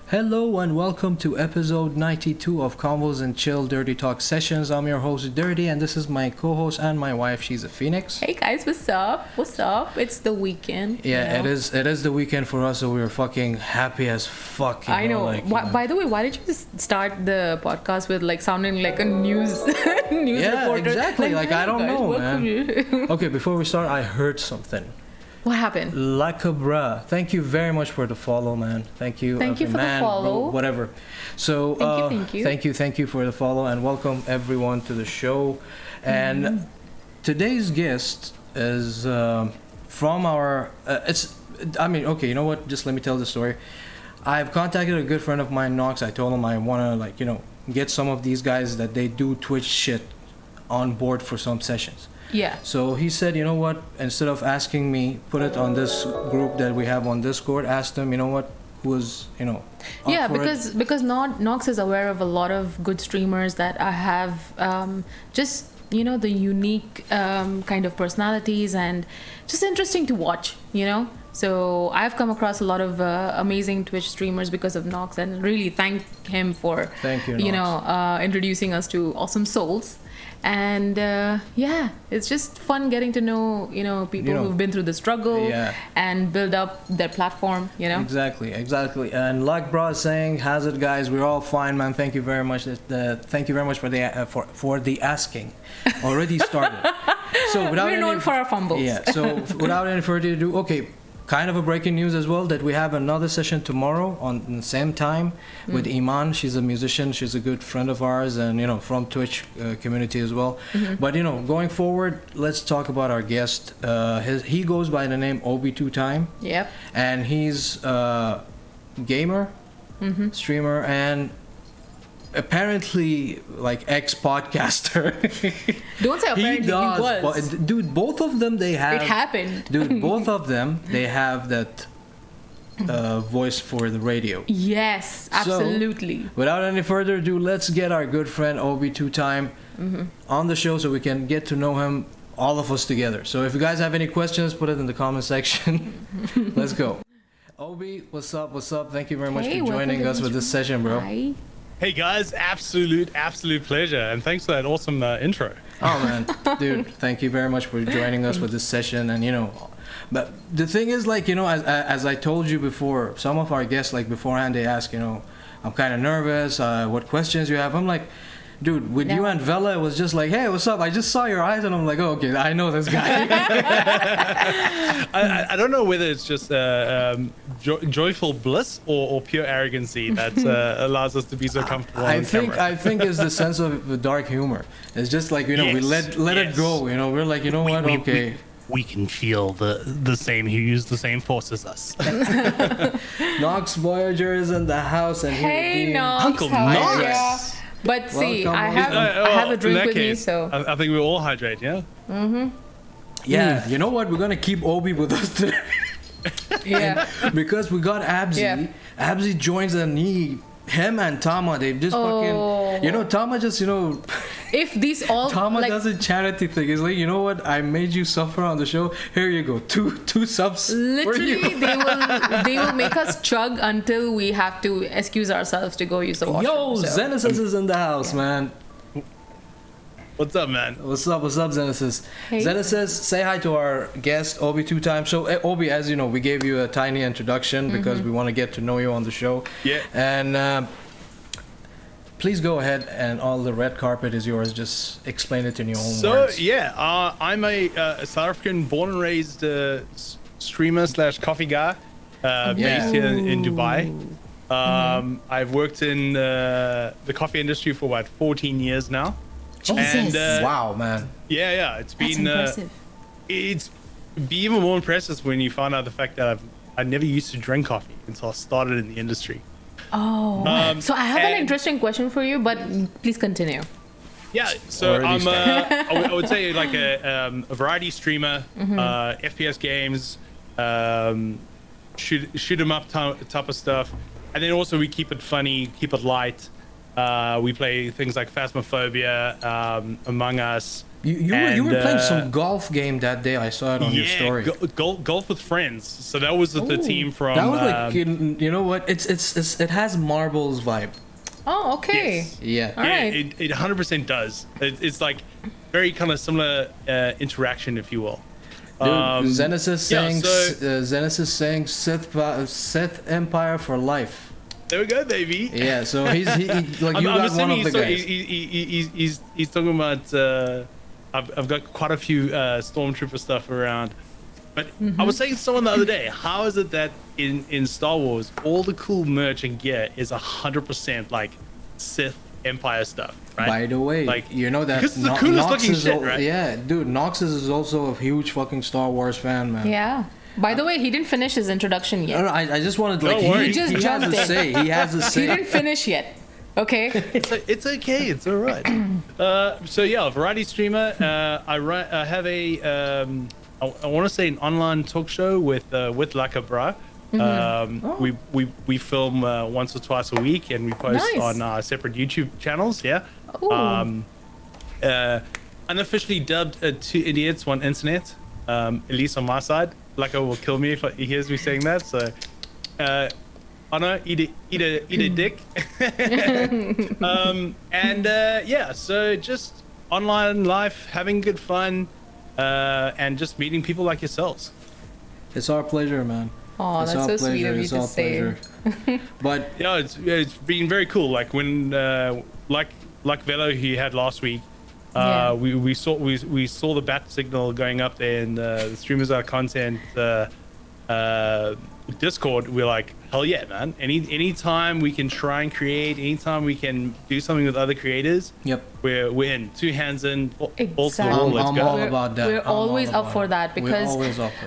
Hello and welcome to episode 92 of Convos and Chill Dirty Talk Sessions. I'm your host Dirty and this is my co-host and my wife. She's a Phoenix. Hey guys, what's up? What's up? It's the weekend. Yeah, you know? it is the weekend for us, so we're fucking happy as fuck. I know. By the way, why did you just start the podcast with like sounding like a news reporter? Exactly. Like I don't know, man. Okay, before we start, I heard something. What happened? Lakabra, thank you very much for the follow, man. Thank you. Thank you for man, the follow. Bro, whatever. So, thank you for the follow and welcome everyone to the show. And today's guest is from our. Okay, you know what? Just let me tell the story. I've contacted a good friend of mine, Knox. I told him I want to get some of these guys that they do Twitch shit on board for some sessions. Yeah. So he said, you know what, instead of asking me, put it on this group that we have on Discord, asked them, you know what, who was, yeah, because Nox is aware of a lot of good streamers that I have just, the unique kind of personalities and just interesting to watch, So I've come across a lot of amazing Twitch streamers because of Nox and really thank him for, introducing us to awesome souls. And it's just fun getting to know people who've been through the struggle and build up their platform. Exactly. And like Bra is saying, how's it, guys? We're all fine, man. Thank you very much. Thank you very much for the asking. Already started. So we're known for our fumbles. Yeah. So without any further ado, okay. Kind of a breaking news as well that we have another session tomorrow on the same time with Iman. She's a musician. She's a good friend of ours and, from Twitch community as well. But, going forward, let's talk about our guest. He goes by the name OBIE2TIME. Yep. And he's a gamer, streamer, and apparently ex-podcaster. Don't say apparently, he was. Dude, both of them, they have... It happened. Dude, both of them, they have that voice for the radio. Yes, absolutely. So, without any further ado, let's get our good friend OBIE2TIME on the show so we can get to know him, all of us together. So if you guys have any questions, put it in the comment section. Let's go. Obi, what's up? Thank you very much for joining us with this session, bro. Hi. Hey guys, absolute pleasure, and thanks for that awesome intro. Oh man, dude, thank you very much for joining us with this session. And but the thing is, as I told you before, some of our guests beforehand they ask, I'm kind of nervous. What questions you have? I'm like, dude, with you and Vela, it was just like, hey, what's up? I just saw your eyes and I'm like, oh, okay, I know this guy. I don't know whether it's just joyful bliss or pure arrogancy that allows us to be so comfortable on camera. I think it's the sense of the dark humor. It's just like, we let it go. We're like, what? Okay. We can feel the same. He used the same force as us. Nox Voyager is in the house and hey, Nox, Uncle Nox. But see, I have a drink with me, so I think we all hydrate, yeah. Yeah, you know what? We're gonna keep Obi with us today. Yeah, because we got Abzi. Yeah. Abzi joins and him and Tama, they just fucking, Tama just, if these all Tama does a charity thing. It's like, you know what? I made you suffer on the show. Here you go, two subs. Literally, they will make us chug until we have to excuse ourselves to go use the washroom. Yo, Zenesis is in the house, man. What's up, man? What's up, Zenesis? Hey. Zenesis, say hi to our guest, OBIE2TIME. So, Obi, as you know, we gave you a tiny introduction because we want to get to know you on the show. Yeah. And please go ahead, and all the red carpet is yours. Just explain it in your own words. So, I'm a South African born and raised streamer / coffee guy based here in Dubai. I've worked in the coffee industry for about 14 years now. Jesus. And, wow, man. Yeah, it's been impressive. It's be even more impressive when you find out the fact that I never used to drink coffee until I started in the industry. Oh, so I have an interesting question for you, but please continue. Yeah, so I'm I would say like a variety streamer, FPS games, shoot 'em up type of stuff, and then also we keep it funny, keep it light. We play things like Phasmophobia, Among Us, You were playing some golf game that day. I saw it on your story. Golf with friends. So that was the team from. That was like you know what? It has marbles vibe. Oh, okay. Yes. Yeah. All right. It 100% does. It's like very kind of similar interaction, if you will. Dude, Zenesis saying Sith Empire for life. There we go, baby. Yeah, so he's like you got one of the guys. He's talking about. I've got quite a few stormtrooper stuff around, but I was saying to someone the other day, how is it that in Star Wars all the cool merch and gear is 100% like Sith Empire stuff, right? By the way, like, you know that because it's the coolest looking shit, right? Yeah, dude, Nox is also a huge fucking Star Wars fan, man. Yeah. By the way, he didn't finish his introduction yet. No, I just wanted like he just jumped in. He has to say. He didn't finish yet. Okay. It's okay. It's all right. So yeah, variety streamer. I have a I want to say an online talk show with Lacabra. We film once or twice a week, and we post on our separate YouTube channels. Yeah. Unofficially dubbed Two Idiots, One Internet. At least on my side. Laka will kill me if he hears me saying that. So, Anna, eat a dick. Yeah. So just online life, having good fun, and just meeting people like yourselves. It's our pleasure, man. Oh, that's so sweet of you to say. But yeah, it's been very cool. Like when like Velo he had last week. We saw the bat signal going up there, and the streamers our content Discord. We're like, hell yeah, man! Anytime we can try and create, anytime we can do something with other creators, yep, we're in. Two hands in, balls to the Exactly. wall. Let's I'm go. all about that. We're always up for that because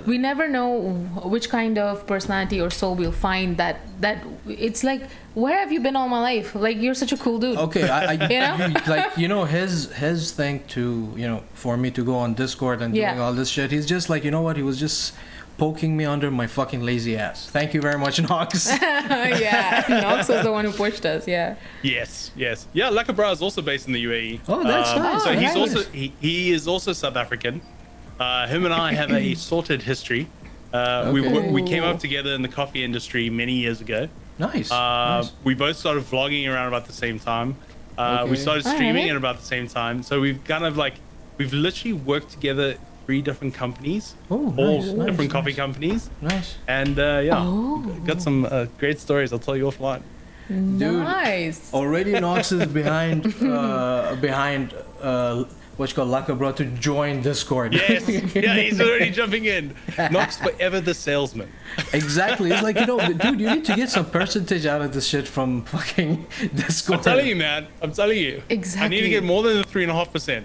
we never know which kind of personality or soul we'll find that it's like, where have you been all my life? Like, you're such a cool dude. Okay, you know? like, you know, his thing to, you know, for me to go on Discord and doing all this shit, he's just like, you know what, he was just poking me under my fucking lazy ass. Thank you very much, Nox. Yeah, Nox was the one who pushed us. Yeah. Yes. Yeah, Lacabra is also based in the UAE. Oh, that's nice. So he's nice. also he is also South African. Him and I have a sorted history. We came up together in the coffee industry many years ago. Nice. We both started vlogging around about the same time. We started streaming at about the same time. So we've kind of like, we've literally worked together 3 different companies, different coffee companies. Nice. And got some great stories. I'll tell you offline. Dude, nice. Already Nox is behind what's called Lacabra to join Discord. Yes. Yeah, he's already jumping in. Nox forever the salesman. Exactly. It's like, you know, dude, you need to get some percentage out of this shit from fucking Discord. I'm telling you, man. I'm telling you. Exactly. I need to get more than the 3.5%.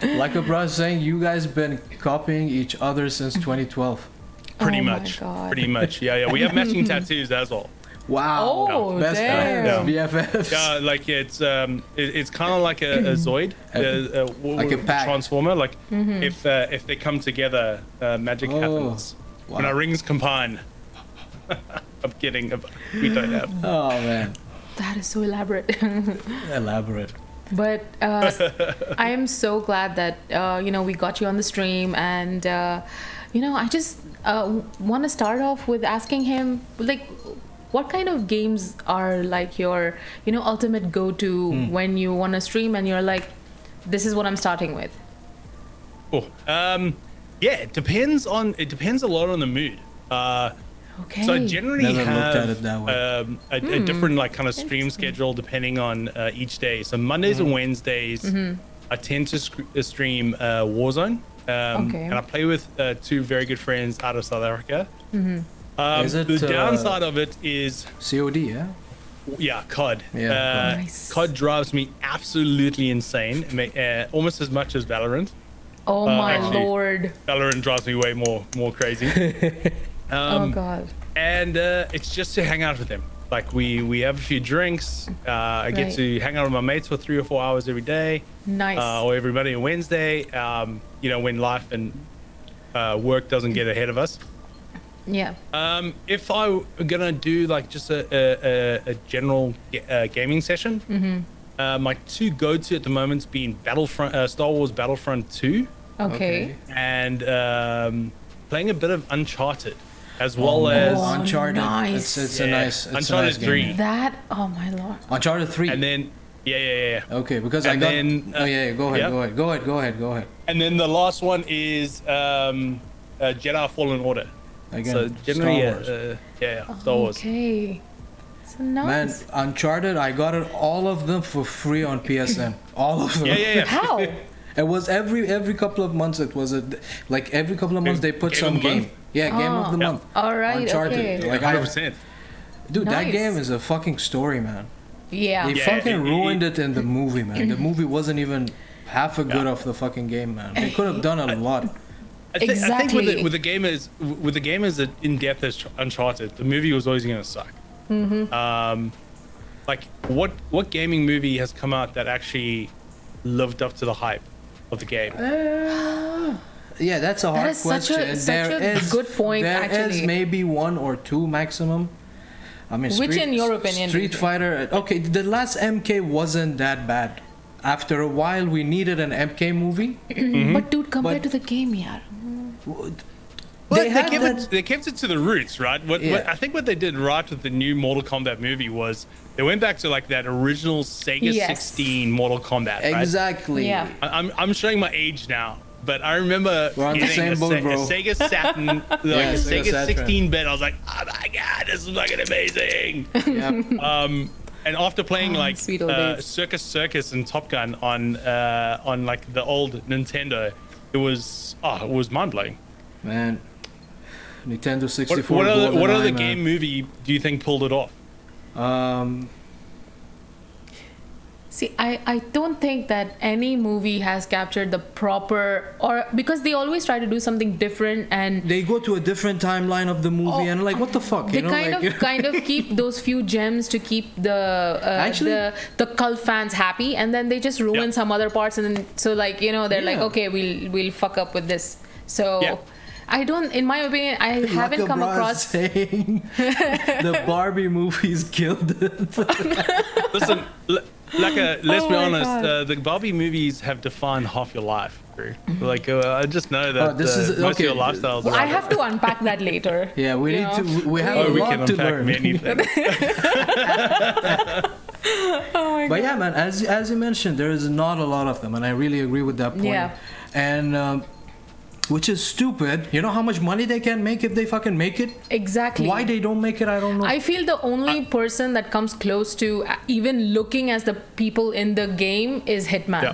Lacabra is saying you guys been copying each other since 2012. Pretty much. Pretty much. Yeah. We have matching tattoos as well. Wow. Oh, best damn. BFFs. Yeah, like it's kind of like a Zoid, like a pack. Transformer. Like if they come together, magic happens. Wow. When our rings combine. I'm kidding. We don't have. Oh man. That is so elaborate. Elaborate. But I am so glad that we got you on the stream, and I just want to start off with asking him, like, what kind of games are like your ultimate go-to when you want to stream and you're like, this is what I'm starting with? Oh, yeah, it depends a lot on the mood. Okay. So I generally Never have looked at it that way. a different like kind of stream schedule depending on each day. So Mondays and Wednesdays, I tend to stream Warzone, and I play with 2 very good friends out of South Africa. Is it, the downside of it is COD, yeah? Yeah, COD. Yeah, nice. COD drives me absolutely insane, almost as much as Valorant. Oh my actually, lord. Valorant drives me way more crazy. Oh god. And it's just to hang out with them. Like we have a few drinks. I get to hang out with my mates for 3 or 4 hours every day. Nice. Or every Monday and Wednesday. When life and work doesn't get ahead of us. Yeah. If I were gonna do like just a general gaming session, my two go-to at the moment's been Star Wars Battlefront 2, Okay. and playing a bit of Uncharted, as well as Uncharted. Nice. It's a nice. It's Uncharted a nice 3. game. That, oh my lord. Uncharted 3. And then yeah. Okay, because And I got. then, oh yeah, go ahead, yeah. go ahead. And then the last one is Jedi Fallen Order. Again, So generally, Star Wars. Star Wars. Okay. So Man, nice. Uncharted, I got it all of them for free on PSN. All of them. Yeah. How? It was every couple of months. It was like every couple of months they put Game some of the game. month? Yeah, game of the Yeah. month. All right. Uncharted. Okay. Like 100%. dude, that Nice. game is a fucking story, man. Yeah. They Yeah, fucking ruined it in the movie, man. The movie wasn't even half a good Yeah. of the fucking game, man. They could have done a lot. I think Exactly. with the game as in depth as Uncharted, the movie was always going to suck. Like what gaming movie has come out that actually lived up to the hype of the game? Yeah, that's a hard is such a- question. such a good point, There is actually. maybe one or two maximum. I mean, Which in your opinion do you Street think? Fighter. Okay, the last MK wasn't that bad. After a while, we needed an MK movie. But dude, compared But- to the game, yeah. Well, They had that- they kept it to the roots, right? What Yeah. I think what they did right with the new Mortal Kombat movie was they went back to like that original Sega Yes. 16 Mortal Kombat, right? Exactly. Yeah. I'm showing my age now, but I remember We're on the getting same boat, a bro. Sega Saturn, like Yeah, a Sega Sega Saturn. 16-bit. I was like, oh my god, this is fucking amazing. Yep. And after playing like sweet old days. Circus and Top Gun on like the old Nintendo, it was mind blowing. Man, Nintendo 64. What other GoldenEye, man. game movie do you think pulled it off? See, I don't think that any movie has captured the proper, or because they always try to do something different, and They go to a different timeline of the movie and like, what the fuck? they You know, like, kind of keep those few gems to keep Actually- the cult fans happy, and then they just ruin Yeah. some other parts, and then so like they're like, Yeah. okay, we'll fuck up with this. So Yeah. I don't, in my opinion, I haven't come Lakabra is across. saying the Barbie movies killed it. Listen, let's Oh be my honest. God. The Barbie movies have defined half your life, Drew. Like I just know that this is- most okay. of your lifestyles. I have to unpack that later. Yeah, we You need know? to. We have Oh, a we lot can to unpack learn. many things. But yeah, man, as you mentioned, there is not a lot of them, and I really agree with that point. Yeah. And which is stupid. You know how much money they can make if they fucking make it? Exactly. Why they don't make it, I don't know. I feel the only person that comes close to even looking as the people in the game is Hitman. Yeah.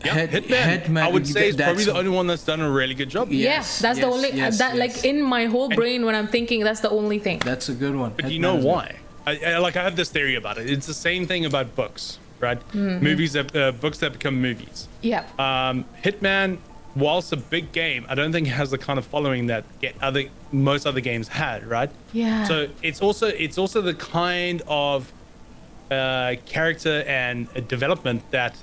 Yeah, Hitman, I would say is probably that's- the only one that's done a really good job. Yes, That's the yes, only yes, that yes. like in my whole brain when I'm thinking that's the only thing. That's a good one. But you know Hitman's why? I have this theory about it. It's the same thing about books, right? Movies that books that become movies. Yeah. Hitman, whilst a big game, I don't think it has the kind of following that most other games had, right? Yeah. So it's also the kind of character and development that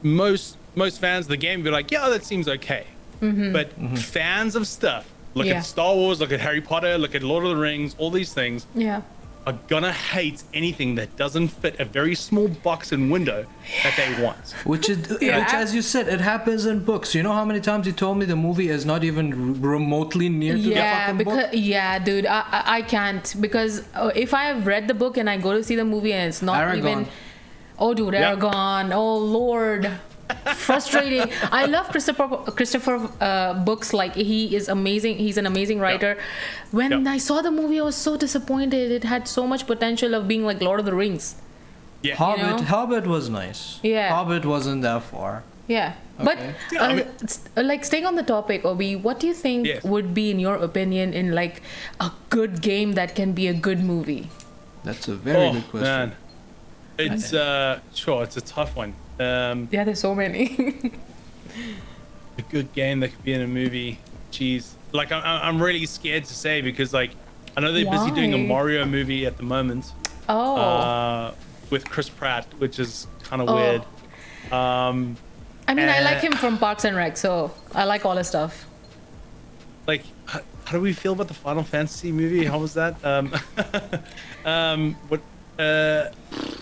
most fans of the game be like, yeah, that seems okay. But fans of stuff, look Yeah. at Star Wars, look at Harry Potter, look at Lord of the Rings, all these things Yeah. are gonna hate anything that doesn't fit a very small box and window that they want. Which is, which, as you said, it happens in books. You know how many times you told me the movie is not even remotely near to the Yeah, fucking because book? yeah, dude, I can't because if I have read the book and I go to see the movie and it's not Aragon. even. Oh, dude, Yeah. Aragon. Oh, Lord. Frustrating. I love Christopher books. Like he is amazing. He's an amazing writer. When Yeah. I saw the movie, I was so disappointed. It had so much potential of being like Lord of the Rings. Yeah. Hobbit was nice. Yeah. Hobbit wasn't that far. Yeah, Okay. but Yeah, I mean- like staying on the topic, Obi, what do you think Yes. would be, in your opinion, in like a good game that can be a good movie? That's a very good question. Man. It's it's a tough one. Yeah, there's so many. A good game that could be in a movie. Jeez, like I'm really scared to say because like I know they're busy doing a Why? Mario movie at the moment. Oh, With Chris Pratt, which is kind of Oh. weird. I mean, I like him from Parks and Rec, so I like all his stuff. Like, how do we feel about the Final Fantasy movie? How was that? What?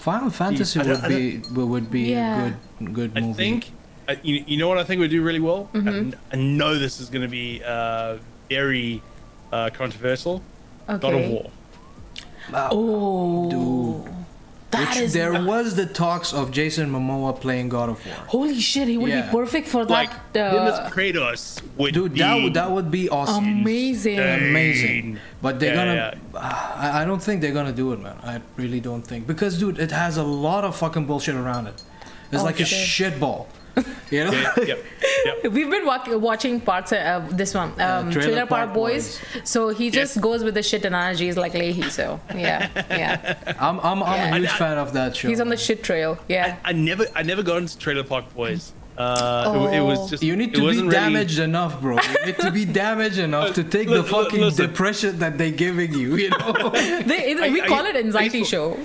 Final Fantasy would be a good movie. I think you know what I think would do really well. I know this is going to be very controversial. Okay. God of War. Oh, dude. There was the talks of Jason Momoa playing God of War. Holy shit, he would be perfect for like, that. him as Kratos would be that would be awesome. Amazing. But they're gonna. I don't think they're gonna do it, man. I really don't think, because dude, it has a lot of fucking bullshit around it. It's like a shit ball. You know? Yep. We've been watching parts of this one, Trailer Park Boys. So he just goes with the shit analogies like Leahy. So yeah. I'm a huge fan of that show. He's on the shit trail. Yeah. I never got into Trailer Park Boys. It was just, you need to be damaged enough, bro. You need to be damaged enough to take the fucking depression that they're giving you. You know, we call it anxiety show.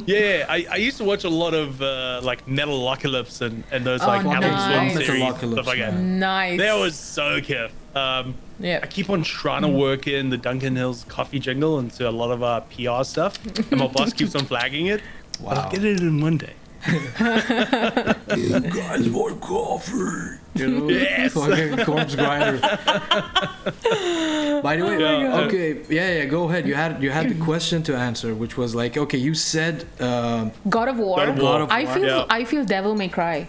Yeah, I used to watch a lot of like Metalocalypse and those like Adult Swim series, stuff like that. Nice. That was so kiff. I keep on trying to work in the Duncan Hills coffee jingle into a lot of our PR stuff, and my boss keeps on flagging it. Wow. I'll get it in one day. You guys want coffee? Yes. Fucking corpse grinder. By the way, go ahead. You had the question to answer, which was like, okay, you said God of War. I feel Devil May Cry.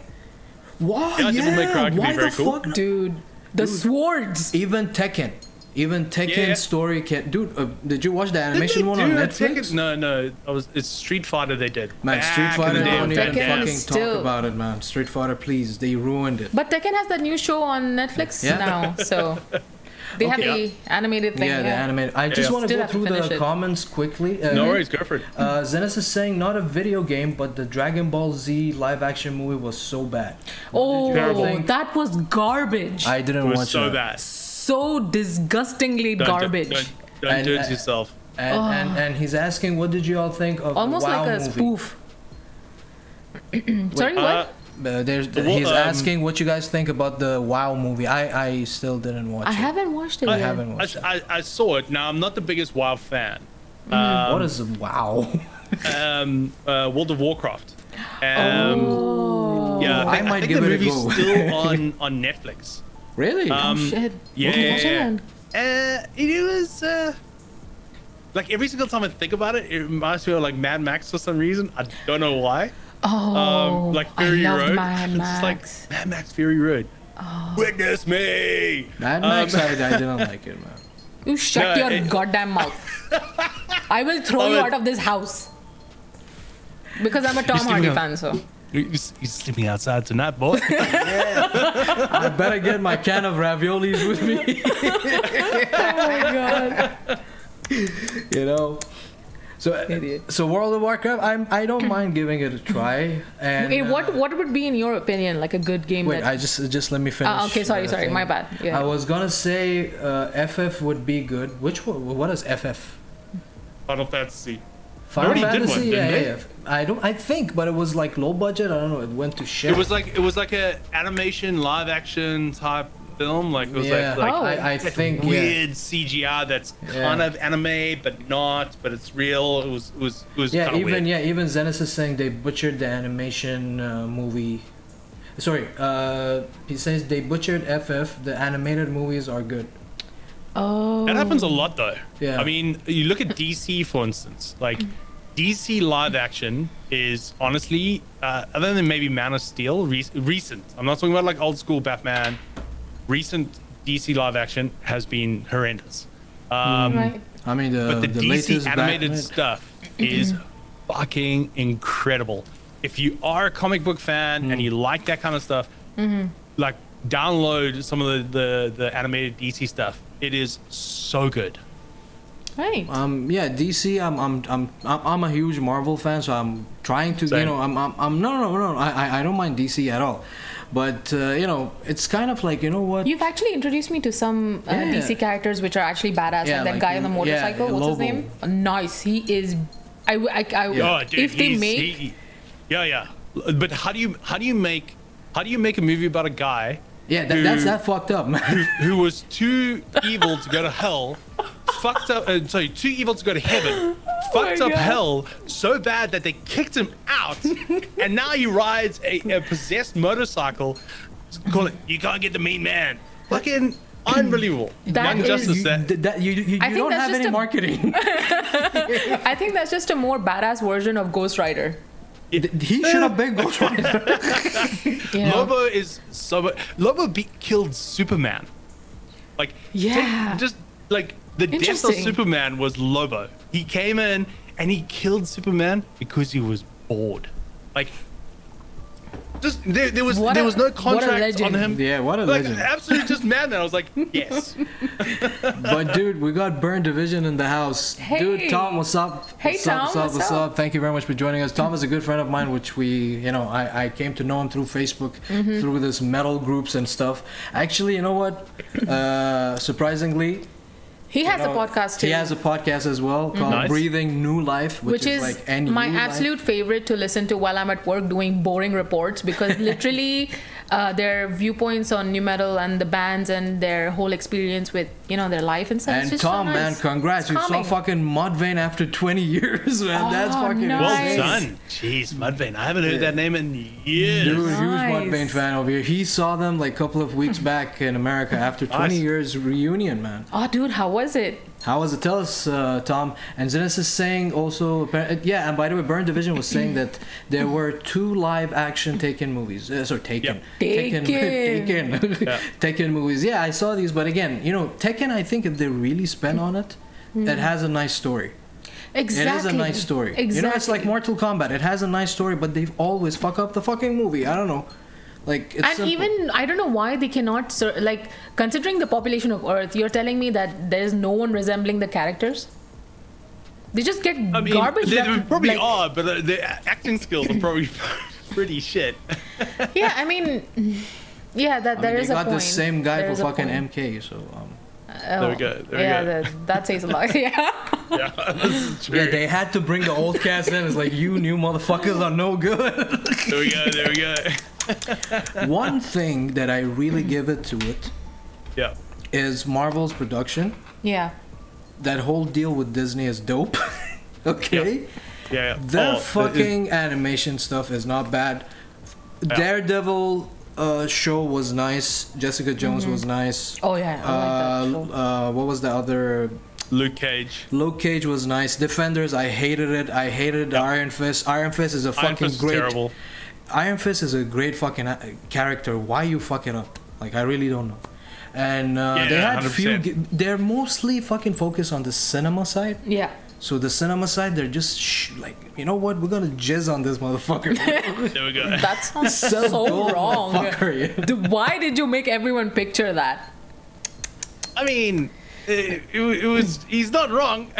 Wow, Devil May Cry can be very cool. Dude, the swords. Even Tekken story can. Dude, did you watch the animation one on Netflix? No. It's Street Fighter they did. Man, Street Fighter, don't even fucking still talk about it, man. Street Fighter, please. They ruined it. But Tekken has that new show on Netflix now, so they have the animated thing. Yeah, the animated. I just want to go through the comments quickly. No worries, go for it. Zenis is saying, not a video game, but the Dragon Ball Z live action movie was so bad. That was garbage. I didn't watch it. It was so bad. So disgustingly garbage. Don't do it yourself. And he's asking, what did you all think of almost the WoW like a movie? spoof. Sorry, what? He's asking what you guys think about the WoW movie. I still didn't watch it. I haven't watched it yet. I haven't watched it. I saw it. Now, I'm not the biggest WoW fan. What is WoW? World of Warcraft. I might give it a go. The movie's still on Netflix. Really? Shit. Yeah. It was like every single time I think about it, it reminds me of like Mad Max for some reason. I don't know why. Like Fury Road. Mad Max. It's like Mad Max Fury Road. Witness me. Mad Max, I didn't like it, man. You shut your goddamn mouth. I will throw you out of this house. Because I'm a Tom Hardy fan, so. You're sleeping outside tonight, boy. I better get my can of raviolis with me. Oh my god. You know. So World of Warcraft, I don't mind giving it a try. And wait, what would be in your opinion like a good game? Wait, I just let me finish. Okay, sorry, my bad. Yeah. I was gonna say FF would be good. Which one? What is FF? Final Fantasy. Final Fantasy, yeah. I think, but it was like low budget. I don't know. It went to shit. It was like a animation live action type film. Like it was I think weird CGI that's kind of anime but not. But it's real. It was even weird. Even Zenis is saying they butchered the animation movie. Sorry, he says they butchered FF. The animated movies are good. Oh. That happens a lot though. Yeah. I mean, you look at DC for instance. Like DC live action is honestly, other than maybe Man of Steel, recent. I'm not talking about like old school Batman. Recent DC live action has been horrendous. Right. I mean, but the DC latest animated stuff is fucking incredible. If you are a comic book fan and you like that kind of stuff, like download some of the animated DC stuff. It is so good. Right. DC. I'm a huge Marvel fan, so I'm trying to. Same. You know, I'm no. I don't mind DC at all, but it's kind of like, you know what? You've actually introduced me to some DC characters which are actually badass. Like that guy on the motorcycle. What's his name? Nice. He is. Dude, if they make. But how do you make a movie about a guy? Yeah, that's fucked up, man. Who was too evil to go to hell, too evil to go to heaven, fucked up hell so bad that they kicked him out, and now he rides a possessed motorcycle. Call it, you can't get the mean man. Fucking unbelievable. Young Justice. You don't have any marketing. I think that's just a more badass version of Ghost Rider. He should have been Ghost Rider. Lobo is so. Lobo killed Superman. Like, just like the death of Superman was Lobo. He came in and he killed Superman because he was bored. Like, just there was no contract on him. Yeah, what a legend. Absolutely just madman. I was like, yes. But dude, we got Burn Division in the house. Hey. Dude, Tom, what's up? Hey, What's up? Thank you very much for joining us. Tom is a good friend of mine, which I came to know him through Facebook, through this metal groups and stuff. Actually, you know what? Surprisingly, he has a podcast too. He has a podcast as well called Breathing New Life, which is like my absolute favorite to listen to while I'm at work doing boring reports, because literally their viewpoints on new metal and the bands and their whole experience with their life and stuff. And Tom, so nice. Man, congrats! You saw fucking Mudvayne after 20 years, man. That's fucking nice. Well done. Jeez, Mudvayne. I haven't heard that name in years. Dude, huge Mudvayne fan over here. He saw them like a couple of weeks back in America after 20 years reunion, man. Oh, dude, how was it? How was it? Tell us, Tom. And Zenith is saying also, and by the way, Burn Division was saying that there were 2 live action Taken movies. Taken movies. Yeah, I saw these, but again, Tekken, I think if they really spend on it, it has a nice story. Exactly. It is a nice story. Exactly. It's like Mortal Kombat. It has a nice story, but they always fuck up the fucking movie. I don't know. Like, it's simple. Even I don't know why they cannot considering the population of Earth. You're telling me that there is no one resembling the characters. They just get garbage. They probably are, but the acting skills are probably pretty shit. Yeah, I mean, there is a point. They got the same guy for fucking MK, so. There we go. That says a lot. Yeah. That's true. Yeah, they had to bring the old cast in. It's like, you new motherfuckers are no good. There we go. One thing that I really give it to it is Marvel's production. Yeah. That whole deal with Disney is dope. Okay? Yeah. Their fucking animation stuff is not bad. Daredevil show was nice. Jessica Jones was nice. Oh yeah, I like that show. What was the other? Luke Cage. Luke Cage was nice. Defenders, I hated it. I hated Iron Fist. Iron Fist is a fucking great. Terrible. Iron Fist is a great fucking character. Why you fuck it up? Like, I really don't know. And they had 100%. They're mostly fucking focused on the cinema side. Yeah. So the cinema side, they're just you know what? We're gonna jizz on this motherfucker. There we go. That sounds so wrong. Why did you make everyone picture that? I mean, it was. He's not wrong.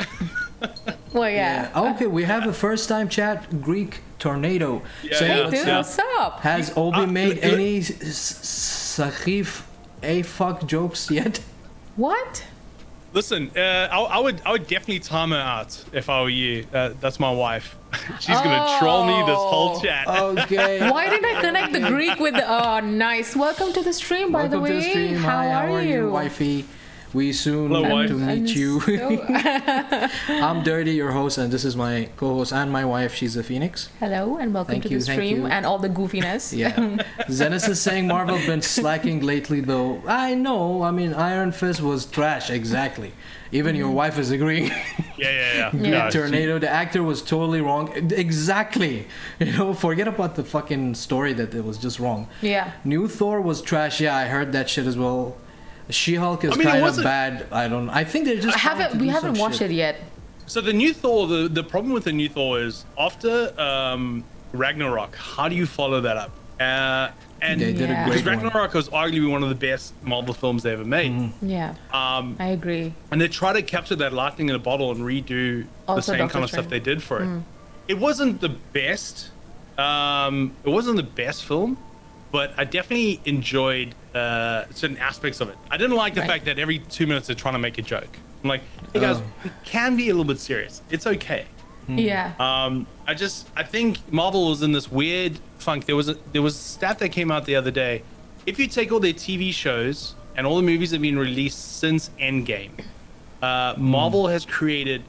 Well, yeah. Okay, we have a first-time chat. Greek Tornado. Hey, dude, what's up? Has Obi made any Sahif fuck jokes yet? What? Listen, I would definitely time her out if I were you. That's my wife. She's gonna troll me this whole chat. Okay. Why did I connect the Greek with the? Oh, nice. Welcome to the stream, by the way. Welcome to the stream. Hi, how are you, wifey? We soon want to meet you. I'm Dirty, your host, and this is my co-host and my wife. She's a Phoenix. Hello, and welcome to the stream and all the goofiness. Yeah. Zenith is saying Marvel's been slacking lately, though. I know. I mean, Iron Fist was trash, exactly. Even your wife is agreeing. Yeah. Tornado, the actor was totally wrong. Exactly. Forget about the fucking story that it was just wrong. Yeah. New Thor was trash. Yeah, I heard that shit as well. She-Hulk is kind of bad. I think they're just. We haven't watched it yet. So the new Thor, the problem with the new Thor is after Ragnarok, how do you follow that up? And they did a great one. Ragnarok was arguably one of the best Marvel films they ever made. Yeah. I agree. And they try to capture that lightning in a bottle and redo the same kind of stuff they did for it. It wasn't the best. It wasn't the best film, but I definitely enjoyed certain aspects of it. I didn't like the fact that every 2 minutes they're trying to make a joke. I'm like, hey guys, we can be a little bit serious. It's okay. Yeah. I think Marvel was in this weird funk. There was a stat that came out the other day. If you take all their TV shows and all the movies that have been released since Endgame, Marvel has created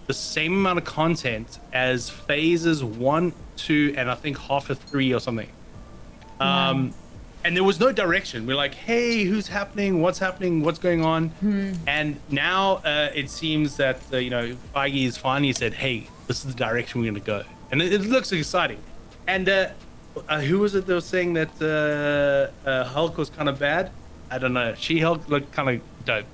the same amount of content as phases 1, 2, and I think half of 3 or something. And there was no direction. We're like, hey, who's happening? What's happening? What's going on? And now it seems that, Feige has finally said, hey, this is the direction we're going to go. And it looks exciting. And who was it that was saying that Hulk was kind of bad? I don't know. She-Hulk looked kind of dope.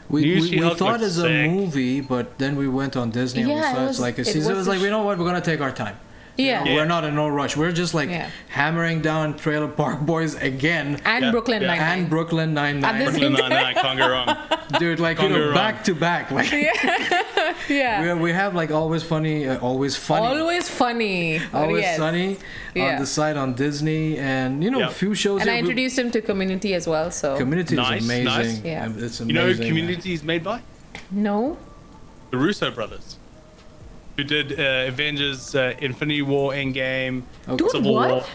We thought it's a movie, but then we went on Disney and we saw it's like a season. It was like, you know what? We're going to take our time. Yeah. We're not in no rush. We're just like hammering down Trailer Park Boys again. And Brooklyn Nine-Nine. And Brooklyn Nine-Nine. Brooklyn Nine-Nine, can't go wrong. Dude, like, back to back. Like, we have like Always Funny, Always Funny. Always Funny. Always Sunny on the side on Disney, and a few shows. And I introduced him to Community as well. So Community is amazing. Nice. Yeah. It's amazing. You know who Community is made by? No. The Russo brothers. Who did Avengers, Infinity War, Endgame, Civil War.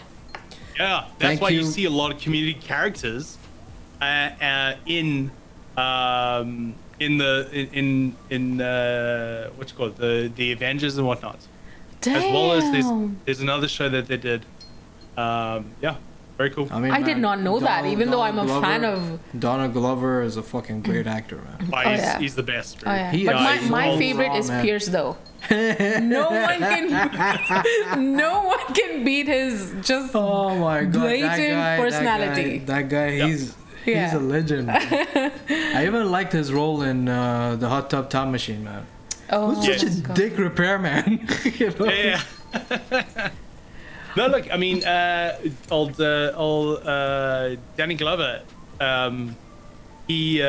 Yeah, that's why you see a lot of Community characters in what's it called, the Avengers and whatnot. Damn. As well as there's another show that they did. Very cool. I mean, I did not know that, even though I'm a fan of... Donald Glover is a fucking great actor, man. He's the best. Oh, yeah. But my favorite is Pierce, though. No one can beat his just blatant personality. That guy, he's a legend. I even liked his role in the Hot Tub Time Machine, man. Oh, such a dick repairman. Yeah. No, look, I mean, old Danny Glover. He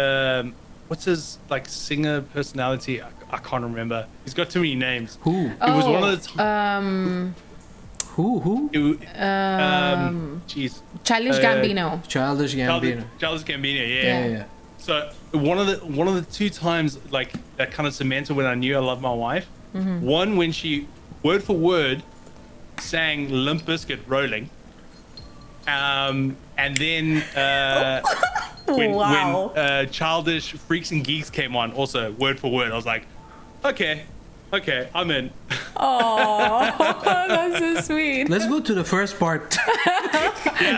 what's his singer personality? I can't remember. He's got too many names. Who? It was one of the Who? Jeez. Childish Gambino. Childish Gambino. Childish Gambino. Yeah. So one of the 2 times that kind of cemented when I knew I loved my wife. One, when she word for word sang Limp Bizkit Rolling. And then when Childish Freaks and Geeks came on, also word for word, I was like, okay, I'm in. Oh, that's so sweet. Let's go to the first part.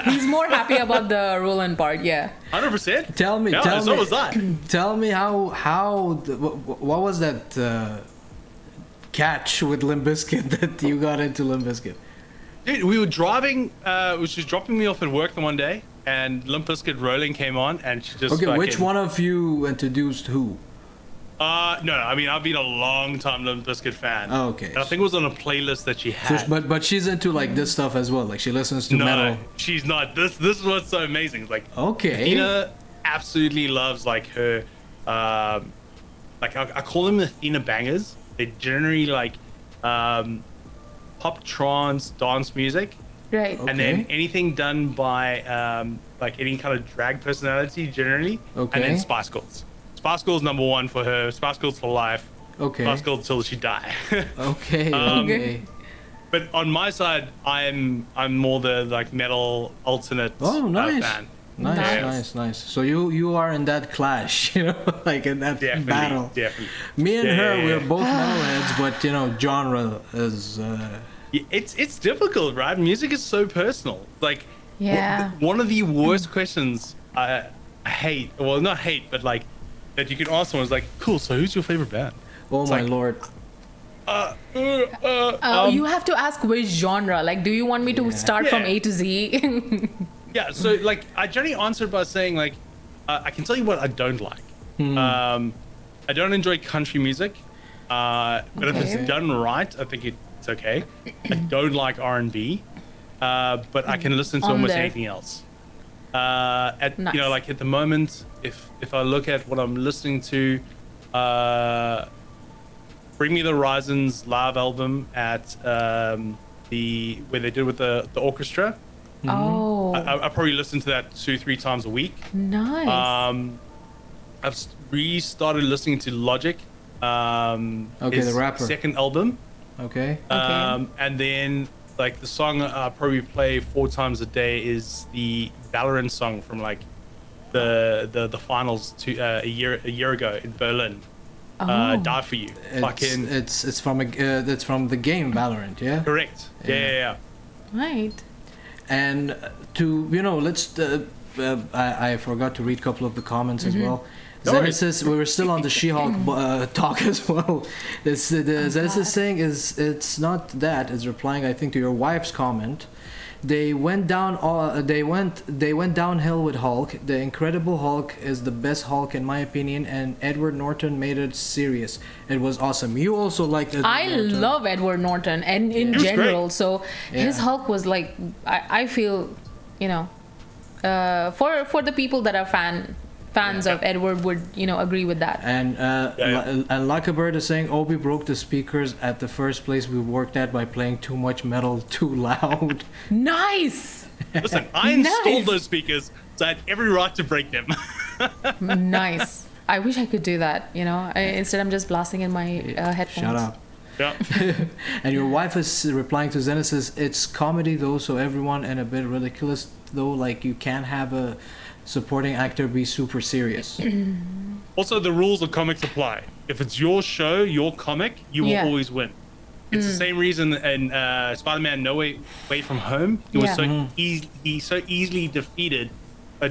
He's more happy about the Roland part, 100%. Tell me. So was I. Tell me what was that catch with Limp Bizkit that you got into Limp Bizkit? Dude, we were driving. She was dropping me off at work the one day, and Limp Bizkit Rolling came on, and she just. Okay, which one of you introduced who? No. I mean, I've been a long time Limp Bizkit fan. Oh, okay. And I think it was on a playlist that she had. So, but she's into this stuff as well. Like she listens to metal. No, she's not. This is what's so amazing. Okay. Athena absolutely loves her. I call them Athena bangers. They generally pop, trance, dance music. Right. And then anything done by any kind of drag personality generally. Okay. And then Spice Girls. Spice Girls number 1 for her. Spice Girls for life. Okay. Spice Girls till she die. Okay. Okay. But on my side, I'm more the metal alternate fan. Nice. So you are in that clash, in that battle. Definitely. Me and her, we're both metalheads, but genre is. It's difficult, right? Music is so personal. One of the worst questions I hate. Well, not hate, but that you can ask someone is cool. So who's your favorite band? Oh my lord. You have to ask which genre. Do you want me to start from A to Z? Yeah, so I generally answered by saying I can tell you what I don't like. I don't enjoy country music, but if it's done right, I think it's okay. I don't like R&B, but I can listen to almost anything else. At the moment, if I look at what I'm listening to, Bring Me the Horizon's live album at where they did with the orchestra. Oh. I probably listen to that 2-3 times a week. Nice. I've restarted listening to Logic. His the rapper. second album. Okay. And then the song I probably play 4 times a day is the Valorant song from the finals a year ago in Berlin. die for you. It's from the game Valorant, yeah. Correct. Yeah. Right. And let's. I forgot to read a couple of the comments as well. Zenesis, we were still on the She-Hulk talk as well. Zenesis saying it's not that. It's replying, I think, to your wife's comment. They went downhill with Hulk. The Incredible Hulk is the best Hulk in my opinion, and Edward Norton made it serious. It was awesome. You also liked Edward Norton. Love Edward Norton, and in general. Great. So his Hulk was like, I feel, for the people that are fans of Edward would agree with that. And and like a bird is saying, Obi broke the speakers at the first place we worked at by playing too much metal too loud. Nice. Listen, I installed those speakers, so I had every right to break them. Nice. I wish I could do that. Instead I'm just blasting in my headphones. Shut up. Yeah. And your wife is replying to Zenesis, it's comedy though, so everyone, and a bit ridiculous though, like you can't have a supporting actor be super serious. Also, the rules of comics apply. If it's your show, your comic, you will always win. It's the same reason in Spider-Man No Way From Home. He was so easily defeated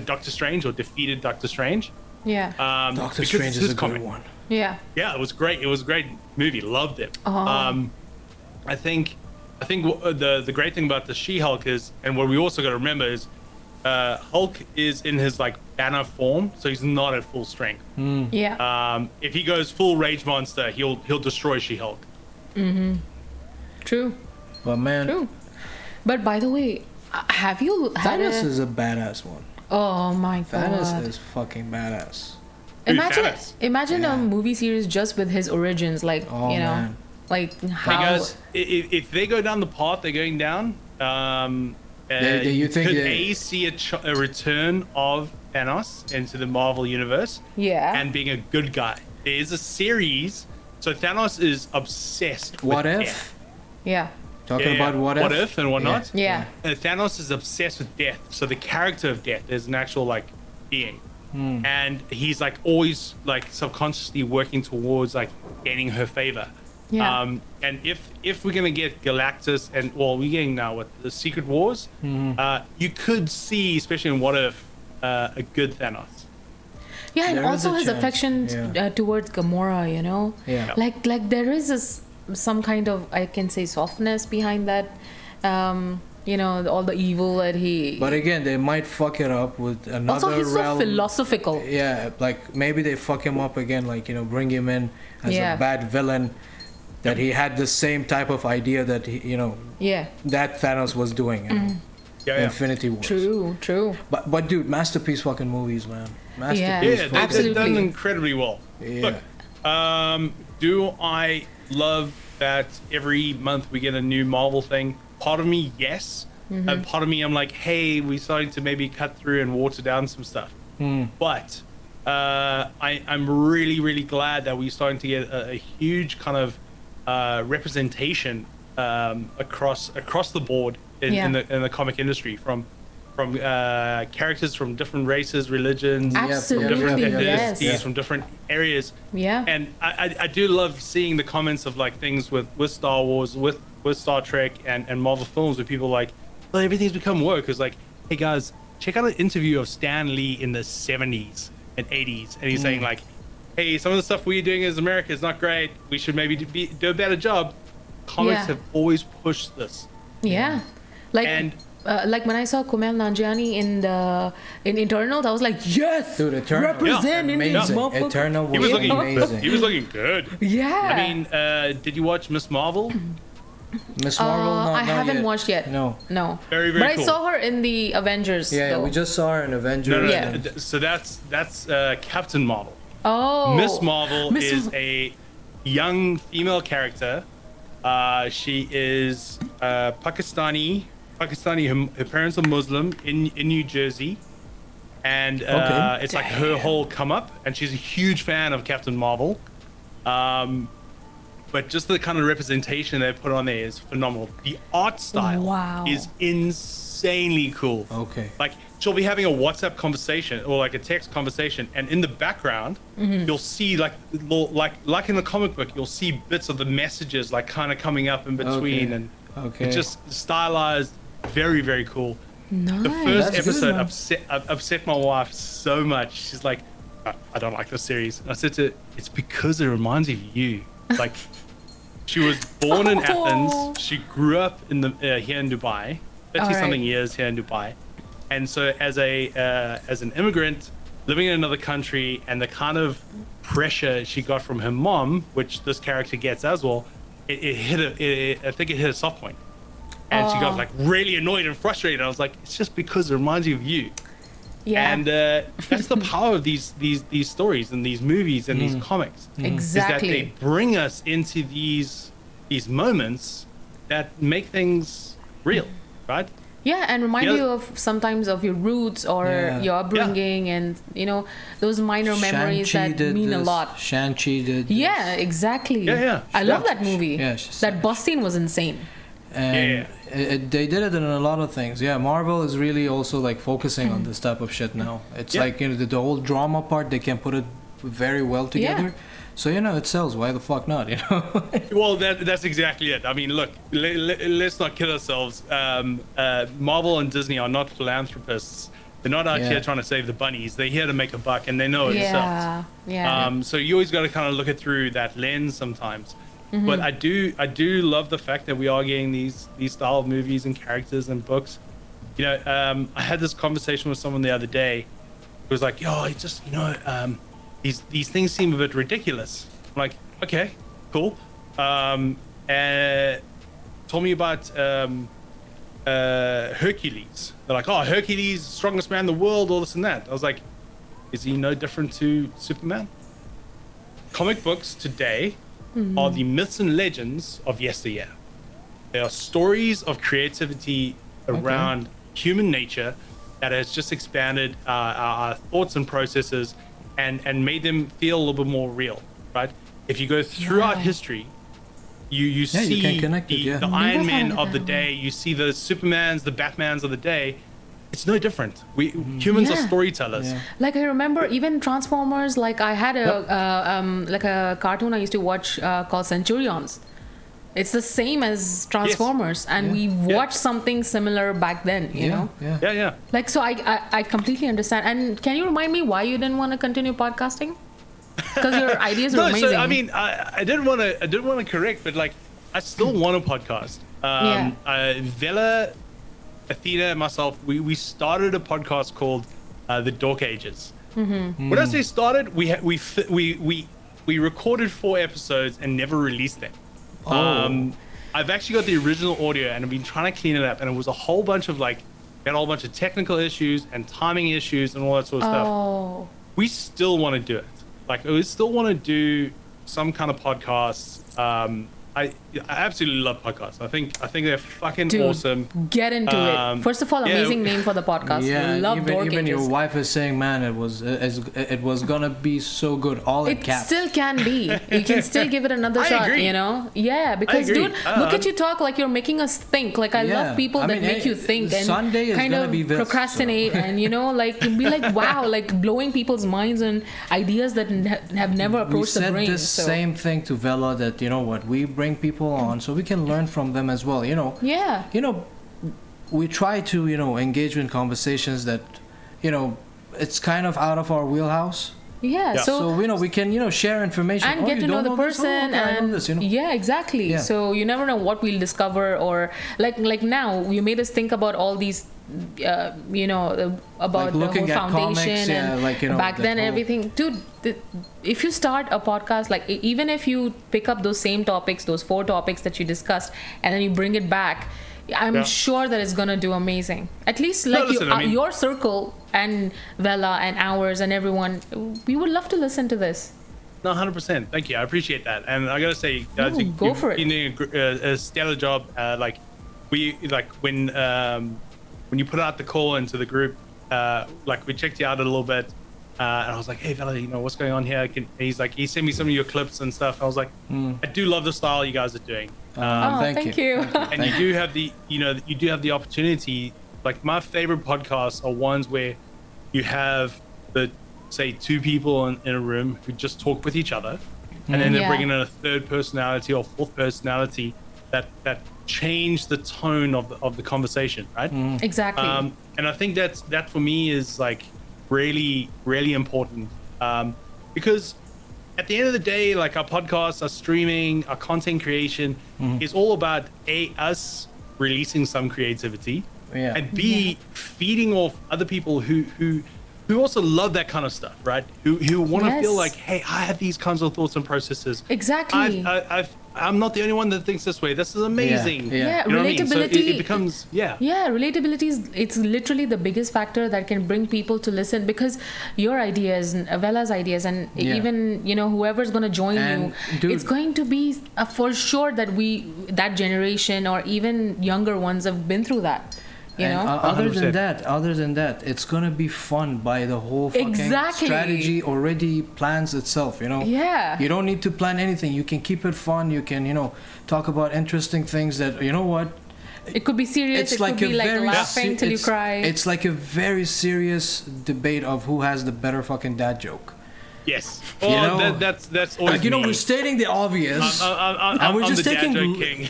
Doctor Strange, or defeated Doctor Strange. Yeah. Doctor Strange is a good one. Yeah. Yeah, it was great. It was a great movie. Loved it. I think the great thing about the She-Hulk is, and what we also got to remember is, Hulk is in his banner form, so he's not at full strength. Yeah. If he goes full rage monster, he'll destroy She-Hulk. True. But man, True. But by the way, have you had Thanos is a badass one. Oh my god. Thanos is fucking badass. Imagine a movie series just with his origins, man. like how. Because if they go down the path they're going down, you could see a return of Thanos into the Marvel universe, and being a good guy. There is a series, so Thanos is obsessed with death. Talking about what if and whatnot. Yeah. Thanos is obsessed with death, so the character of death is an actual being, and he's always subconsciously working towards gaining her favor. And if we're gonna get Galactus, and we're getting now with the Secret Wars, you could see, especially in What If, a good Thanos. Yeah, and also his affection towards Gamora, like there is some kind of, I can say, softness behind that. All the evil that he. But again, they might fuck it up with another. Also, he's so philosophical. Yeah, maybe they fuck him up again, bring him in as a bad villain. That he had the same type of idea that that Thanos was doing. Infinity Wars. True. But dude, masterpiece fucking movies, man. Masterpiece. They've done incredibly well. Look, do I love that every month we get a new Marvel thing? Part of me, yes. And part of me, I'm like, hey, we're starting to maybe cut through and water down some stuff. But I'm really, really glad that we're starting to get a huge kind of representation across the board in the comic industry, from characters from different races, religions, from different ethnicities, from different areas. And I do love seeing the comments of things with Star Wars, with Star Trek and Marvel films, where people well, everything's become woke. It's hey guys, check out an interview of Stan Lee in the 70s and 80s, and he's saying hey, some of the stuff we're doing as America is not great. We should maybe do a better job. Comics have always pushed this. Yeah. When I saw Kumail Nanjiani in Eternals, I was like, yes, dude, Eternal, represent in these motherfuckers. Eternal was amazing. He was looking good. Yeah. I mean, did you watch Miss Marvel? Miss Marvel? I haven't watched yet. No. Very, very But cool. I saw her in the Avengers. Yeah, we just saw her in Avengers. No. So that's Captain Marvel. Oh. Miss Marvel is a young female character. She is Pakistani. Her parents are Muslim in New Jersey, and it's her whole come up, and she's a huge fan of Captain Marvel. but just the kind of representation they put on there is phenomenal. The art style is insanely cool. Okay. Like she'll be having a WhatsApp conversation or like a text conversation, and in the background you'll see like in the comic book, you'll see bits of the messages like kind of coming up in between, and it's just stylized, very, very cool. Nice. The first episode upset my wife so much. She's like, I don't like this series. And I said to her, it's because it reminds you of you. Like, she was born in Athens. She grew up in here in Dubai, 30-something years here in Dubai. And so as an immigrant living in another country, and the kind of pressure she got from her mom, which this character gets as well, I think it hit a soft point. And she got like really annoyed and frustrated. I was like, it's just because it reminds you of you. Yeah. And that's the power of these stories and these movies and these comics. Exactly. Is that they bring us into these moments that make things real, right? Yeah, and remind you of sometimes of your roots or your upbringing, and you know those minor memories that mean a lot. Shang-Chi did. Yeah, exactly. Yeah. I love that movie. Yeah, that bus scene was insane. And they did it in a lot of things. Yeah, Marvel is really also like focusing on this type of shit now. It's like, you know, the whole drama part, they can put it very well together. Yeah. So, you know, it sells. Why the fuck not, you know? Well, that's exactly it. I mean, look, let's not kid ourselves. Marvel and Disney are not philanthropists. They're not out here trying to save the bunnies. They're here to make a buck, and they know it sells. Yeah. So you always got to kind of look it through that lens sometimes. Mm-hmm. But I do love the fact that we are getting these style of movies and characters and books. You know, I had this conversation with someone the other day who was like, "Yo, it's just, you know, these things seem a bit ridiculous." I'm like, "Okay, cool." And told me about Hercules. They're like, "Oh, Hercules, strongest man in the world," all this and that. I was like, "Is he no different to Superman?" Comic books today are the myths and legends of yesteryear. They are stories of creativity around human nature that has just expanded our thoughts and processes and made them feel a little bit more real, right? If you go throughout history, you see the Iron Man of the day, you see the Supermans, the Batmans of the day. It's no different. Humans are storytellers. Yeah. Like I remember even Transformers. Like I had a cartoon I used to watch called Centurions. It's the same as Transformers, and we watched something similar back then. You know. Yeah. Like so, I completely understand. And can you remind me why you didn't want to continue podcasting? Because your ideas are amazing. So, I mean, I didn't want to correct, but like I still want a podcast. Vela, Athena, and myself, we started a podcast called The Dork Ages. Mm-hmm. When I say started, we recorded 4 episodes and never released them. I've actually got the original audio and I've been trying to clean it up, and it was a whole bunch of of technical issues and timing issues and all that sort of stuff. We still want to do it. Like, we still want to do some kind of podcast. I absolutely love podcasts. I think they're fucking awesome. Get into it. First of all, amazing name for the podcast. Yeah, love even your wife is saying, man, it was gonna be so good. All in caps. It still can be. You can still give it another shot. Agree. You know? Yeah, because dude, look at you talk like you're making us think. Like I love people that make you think and Sunday kind of procrastinate and like be like wow, like blowing people's minds and ideas that have never approached the brain. We said the same thing to Vela, that you know what, we bring people on so we can learn from them as well, we try to engage in conversations that it's kind of out of our wheelhouse. So we can share information and get to know the person exactly. So you never know what we'll discover, or like now you made us think about all these about like the whole foundation comics, and back then everything, dude. If you start a podcast, like even if you pick up those same topics, those 4 topics that you discussed, and then you bring it back, I'm sure that it's gonna do amazing. At least your circle and Vela and ours and everyone, we would love to listen to this. No, 100%. Thank you. I appreciate that. And I gotta say, go for it. You're doing a stellar job. When you put out the call into the group, we checked you out a little bit. And I was like, hey, Vela, you know, what's going on here? He's like, he sent me some of your clips and stuff. I was like, I do love the style you guys are doing. Thank you. And you do have the opportunity. Like, my favorite podcasts are ones where you have say 2 people in a room who just talk with each other, and then they're bringing in a third personality or fourth personality that change the tone of the conversation, right? Exactly. And I think that for me is like really, really important, because at the end of the day, like, our podcasts, our streaming, our content creation is all about us releasing some creativity, and B, feeding off other people who also love that kind of stuff, right? Who want to feel like, hey, I have these kinds of thoughts and processes. Exactly. I'm not the only one that thinks this way. This is amazing. Yeah, you know relatability. What I mean? So it becomes, Yeah, relatability it's literally the biggest factor that can bring people to listen, because your ideas and Avella's ideas and even, you know, whoever's going to join you, it's going to be for sure that generation or even younger ones have been through that. You know? Other than that, it's gonna be fun by the whole fucking strategy already plans itself, you know? Yeah. You don't need to plan anything. You can keep it fun. You can, you know, talk about interesting things that, you know what? It could be serious. It could be like laughing till you cry. It's like a very serious debate of who has the better fucking dad joke. Yes. You know, that's always like, you know, me. we're stating the obvious, and we're just taking. Dad joke king.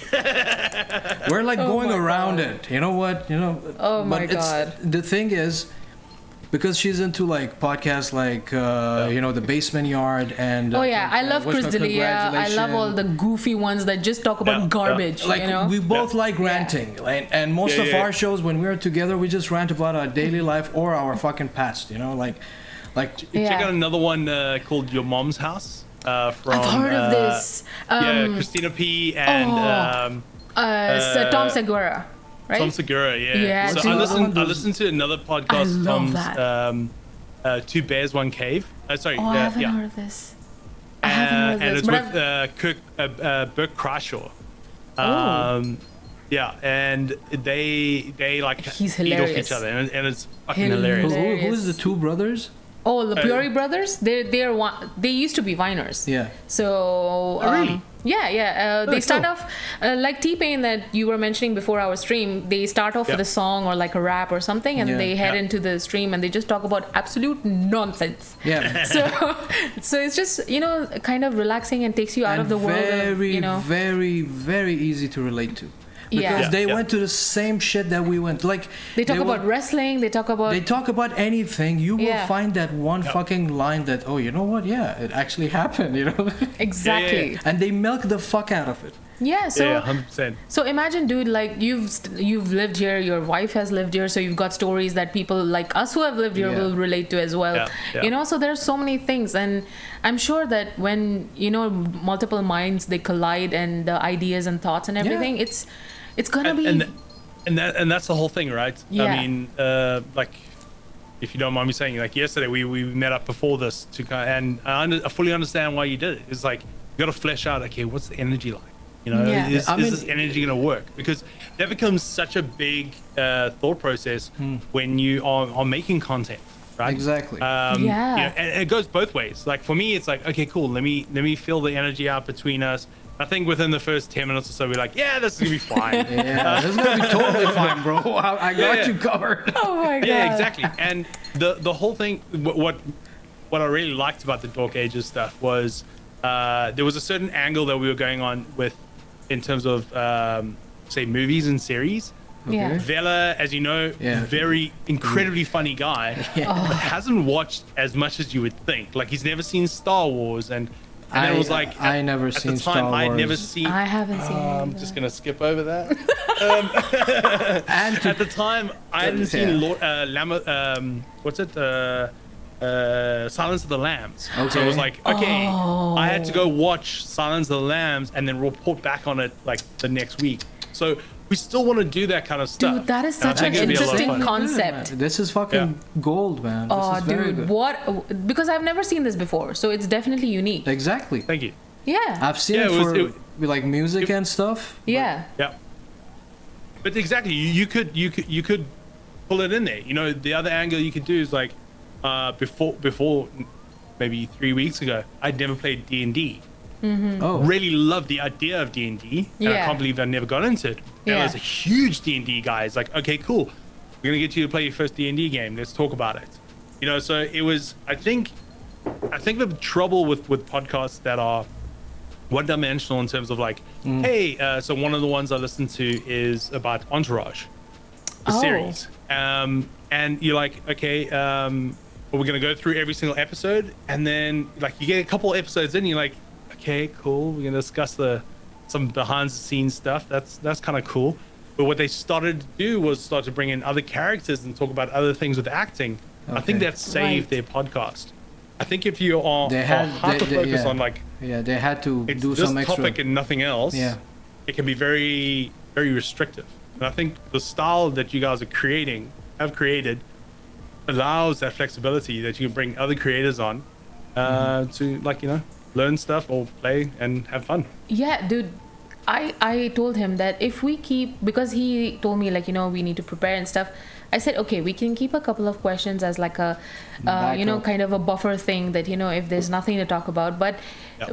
We're like going around it. You know what? You know. Oh my god. The thing is, because she's into like podcasts like you know, the Basement Yard and I love Chris D'Elia. I love all the goofy ones that just talk about garbage. Like, you know? we both like ranting, and most of our shows when we're together, we just rant about our daily life or our fucking past. You know, like. Check out another one called Your Mom's House. From, I've heard of this. Christina P. and Tom Segura, right? Tom Segura, yeah. So I listened to another podcast. Tom's Two Bears, One Cave. I haven't heard of this. And it's with Burke Cryshaw. Yeah, and they like He's eat hilarious. off each other, and it's fucking hilarious. Who's the two brothers? Oh, the Puri brothers. They used to be Viners. Yeah. So. Really? Yeah. They start off like T-Pain that you were mentioning before our stream. They start off with a song or like a rap or something, and they head into the stream and they just talk about absolute nonsense. Yeah. So it's just, you know, kind of relaxing and takes you out of the world. Very, you know, very, very easy to relate to. Because they went to the same shit that we went. Like, they talk about wrestling. They talk about anything. You will find that one fucking line that, oh, you know what? Yeah, it actually happened. You know. Exactly. And they milk the fuck out of it. Yeah. So 100%. So imagine, dude, like you've lived here. Your wife has lived here. So you've got stories that people like us who have lived here will relate to as well. You know. So there's so many things, and I'm sure that when, you know, multiple minds they collide and the ideas and thoughts and everything, it's gonna be, and that's the whole thing, right? Yeah. I mean, like, if you don't mind me saying, like, yesterday we met up before this and I fully understand why you did it. It's like, you got to flesh out, okay, what's the energy like? You know, is this energy going to work? Because that becomes such a big thought process when you are making content, right? Exactly. You know, and it goes both ways. Like, for me, it's like, okay, cool. Let me feel the energy out between us. I think within the first 10 minutes or so, we're like, yeah, this is going to be fine. This is going to be totally fine, bro. I got you covered. Oh, my God. Yeah, exactly. And the whole thing, what I really liked about the Dark Ages stuff was there was a certain angle that we were going on with in terms of, say, movies and series. Yeah. Vela, as you know, very incredibly funny guy, but hasn't watched as much as you would think. Like, he's never seen Star Wars, and then it was like, I never seen Star Wars. I haven't seen. I'm just gonna skip over that. And at the time, I hadn't seen Silence of the Lambs. Okay. So it was like, okay, I had to go watch Silence of the Lambs and then report back on it like the next week. So we still want to do that kind of stuff. Dude, that is such an interesting concept. This is fucking gold, man. Oh, dude, what? Because I've never seen this before, so it's definitely unique. Exactly. Thank you. Yeah. I've seen it for like music and stuff. Yeah. Yeah. But exactly, you could pull it in there. You know, the other angle you could do is like, before maybe 3 weeks ago, I'd never played D&D. Oh. Really loved the idea of D&D, and I can't believe I never got into it. Bella's a huge D&D guy. It's like, okay, cool. We're gonna get you to play your first D&D game. Let's talk about it. You know, so it was. I think the trouble with podcasts that are one-dimensional in terms of like, hey, so one of the ones I listen to is about Entourage, the series, and you're like, okay, we're gonna go through every single episode, and then like you get a couple episodes in, you're like, okay, cool, we're gonna discuss some behind the scenes stuff. That's kind of cool. But what they started to do was start to bring in other characters and talk about other things with acting. Okay. I think that saved their podcast. I think if you are hyper focused on like, they had to it's do this some extra topic and nothing else. Yeah, it can be very, very restrictive. And I think the style that you guys have created, allows that flexibility that you can bring other creators on to, like, you know, learn stuff or play and have fun. Yeah, dude. I told him that if we keep, because he told me like, you know, we need to prepare and stuff. I said, okay, we can keep a couple of questions as like a, you know, kind of a buffer thing that, you know, if there's nothing to talk about. But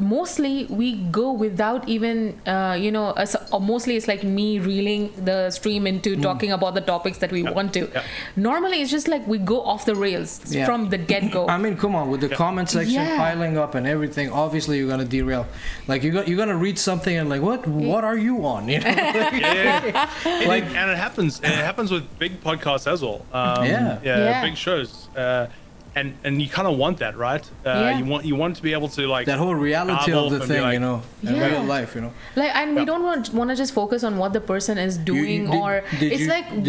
mostly we go without even, you know, mostly it's like me reeling the stream into talking about the topics that we want to. Normally it's just like we go off the rails from the get-go. I mean, come on, with the comment section piling up and everything, obviously you're going to derail. Like you're going to read something and like, what are you on? You know? Like, and it happens. And it happens with big podcasts as well. Big shows. And you kind of want that, right? You want to be able to like that whole reality of the thing, like, you know, in real life, you know. Like, and we don't want to just focus on what the person is doing,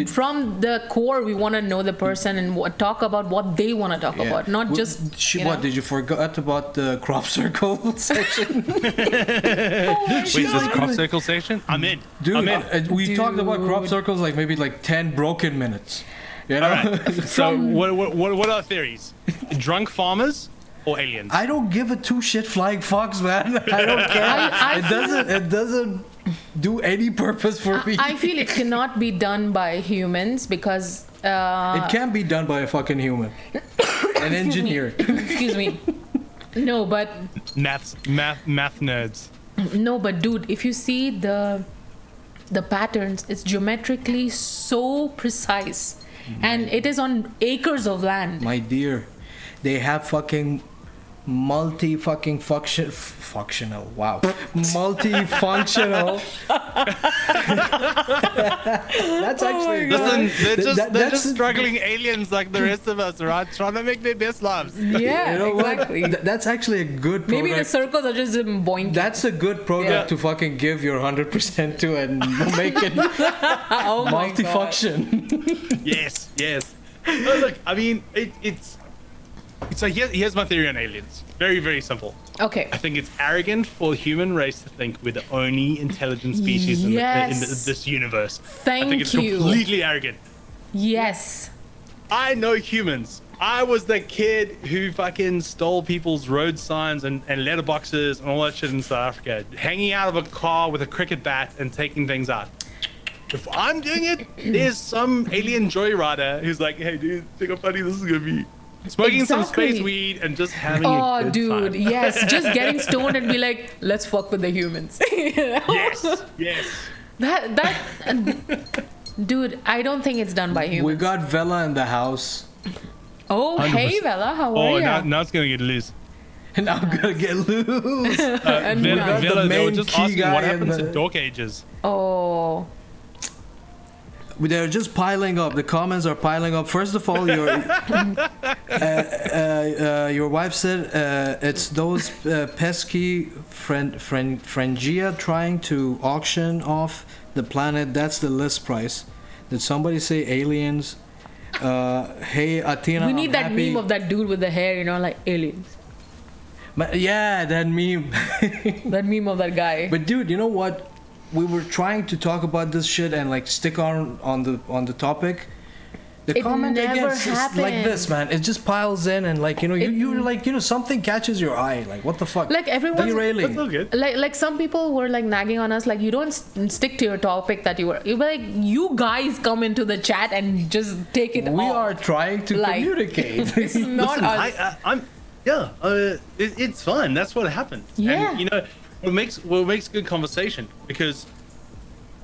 from the core. We want to know the person and talk about what they want to talk about, not just. What did you forget about the crop circle section? Wait, is this crop circle section? I'm in. Dude, we talked about crop circles like maybe like 10 broken minutes. You know? All right. So what are theories? Drunk farmers or aliens? I don't give a two shit flying fox, man. I don't care. It doesn't do any purpose for me. I feel it cannot be done by humans because it can be done by a fucking human, an engineer. Excuse me. No, but math nerds. No, but dude, if you see the patterns, it's geometrically so precise. And it is on acres of land. My dear, they have fucking functional. Wow, multifunctional. That's actually. Listen, they're just struggling aliens like the rest of us, right? Trying to make their best lives. Yeah, you know exactly. That's actually a good product. Maybe the circles are just boing. That's a good product to fucking give your 100% to and make it multifunction. Yes. No, look, I mean, it's. So here's my theory on aliens. Very, very simple. Okay. I think it's arrogant for the human race to think we're the only intelligent species in this universe. Thank you. I think it's completely arrogant. Yes. I know humans. I was the kid who fucking stole people's road signs and letterboxes and all that shit in South Africa, hanging out of a car with a cricket bat and taking things out. If I'm doing it, there's some alien joyrider who's like, hey dude, think how funny this is gonna be. Smoking some space weed and just having a good dude, time. Yes, just getting stoned and be like, let's fuck with the humans. You know? Yes. That dude, I don't think it's done by humans. We got Vela in the house. Oh, 100%. Hey Vela, how are you? Now it's gonna get loose. And I'm gonna get loose. And Vela, they were just asking what happened to Dark Ages. Oh. They're just piling up. The comments are piling up. First of all, your wife said it's those pesky Phrygia trying to auction off the planet. That's the list price. Did somebody say aliens? Hey, Athena. We need that meme of that dude with the hair, you know, like aliens. Yeah, that meme. That meme of that guy. But dude, you know what? We were trying to talk about this shit and like stick on the topic, The It comment never against is like happened. this, man. It just piles in, and like you're like something catches your eye. Like what the fuck? Like everyone, derailing. That's all good. like some people were like nagging on us, like you don't stick to your topic that you were. You were like, you guys come into the chat and just take it. We off. are trying to Like, communicate. It's not Listen, us. it's fun. That's what happens. Yeah. And, you know, what makes good conversation, because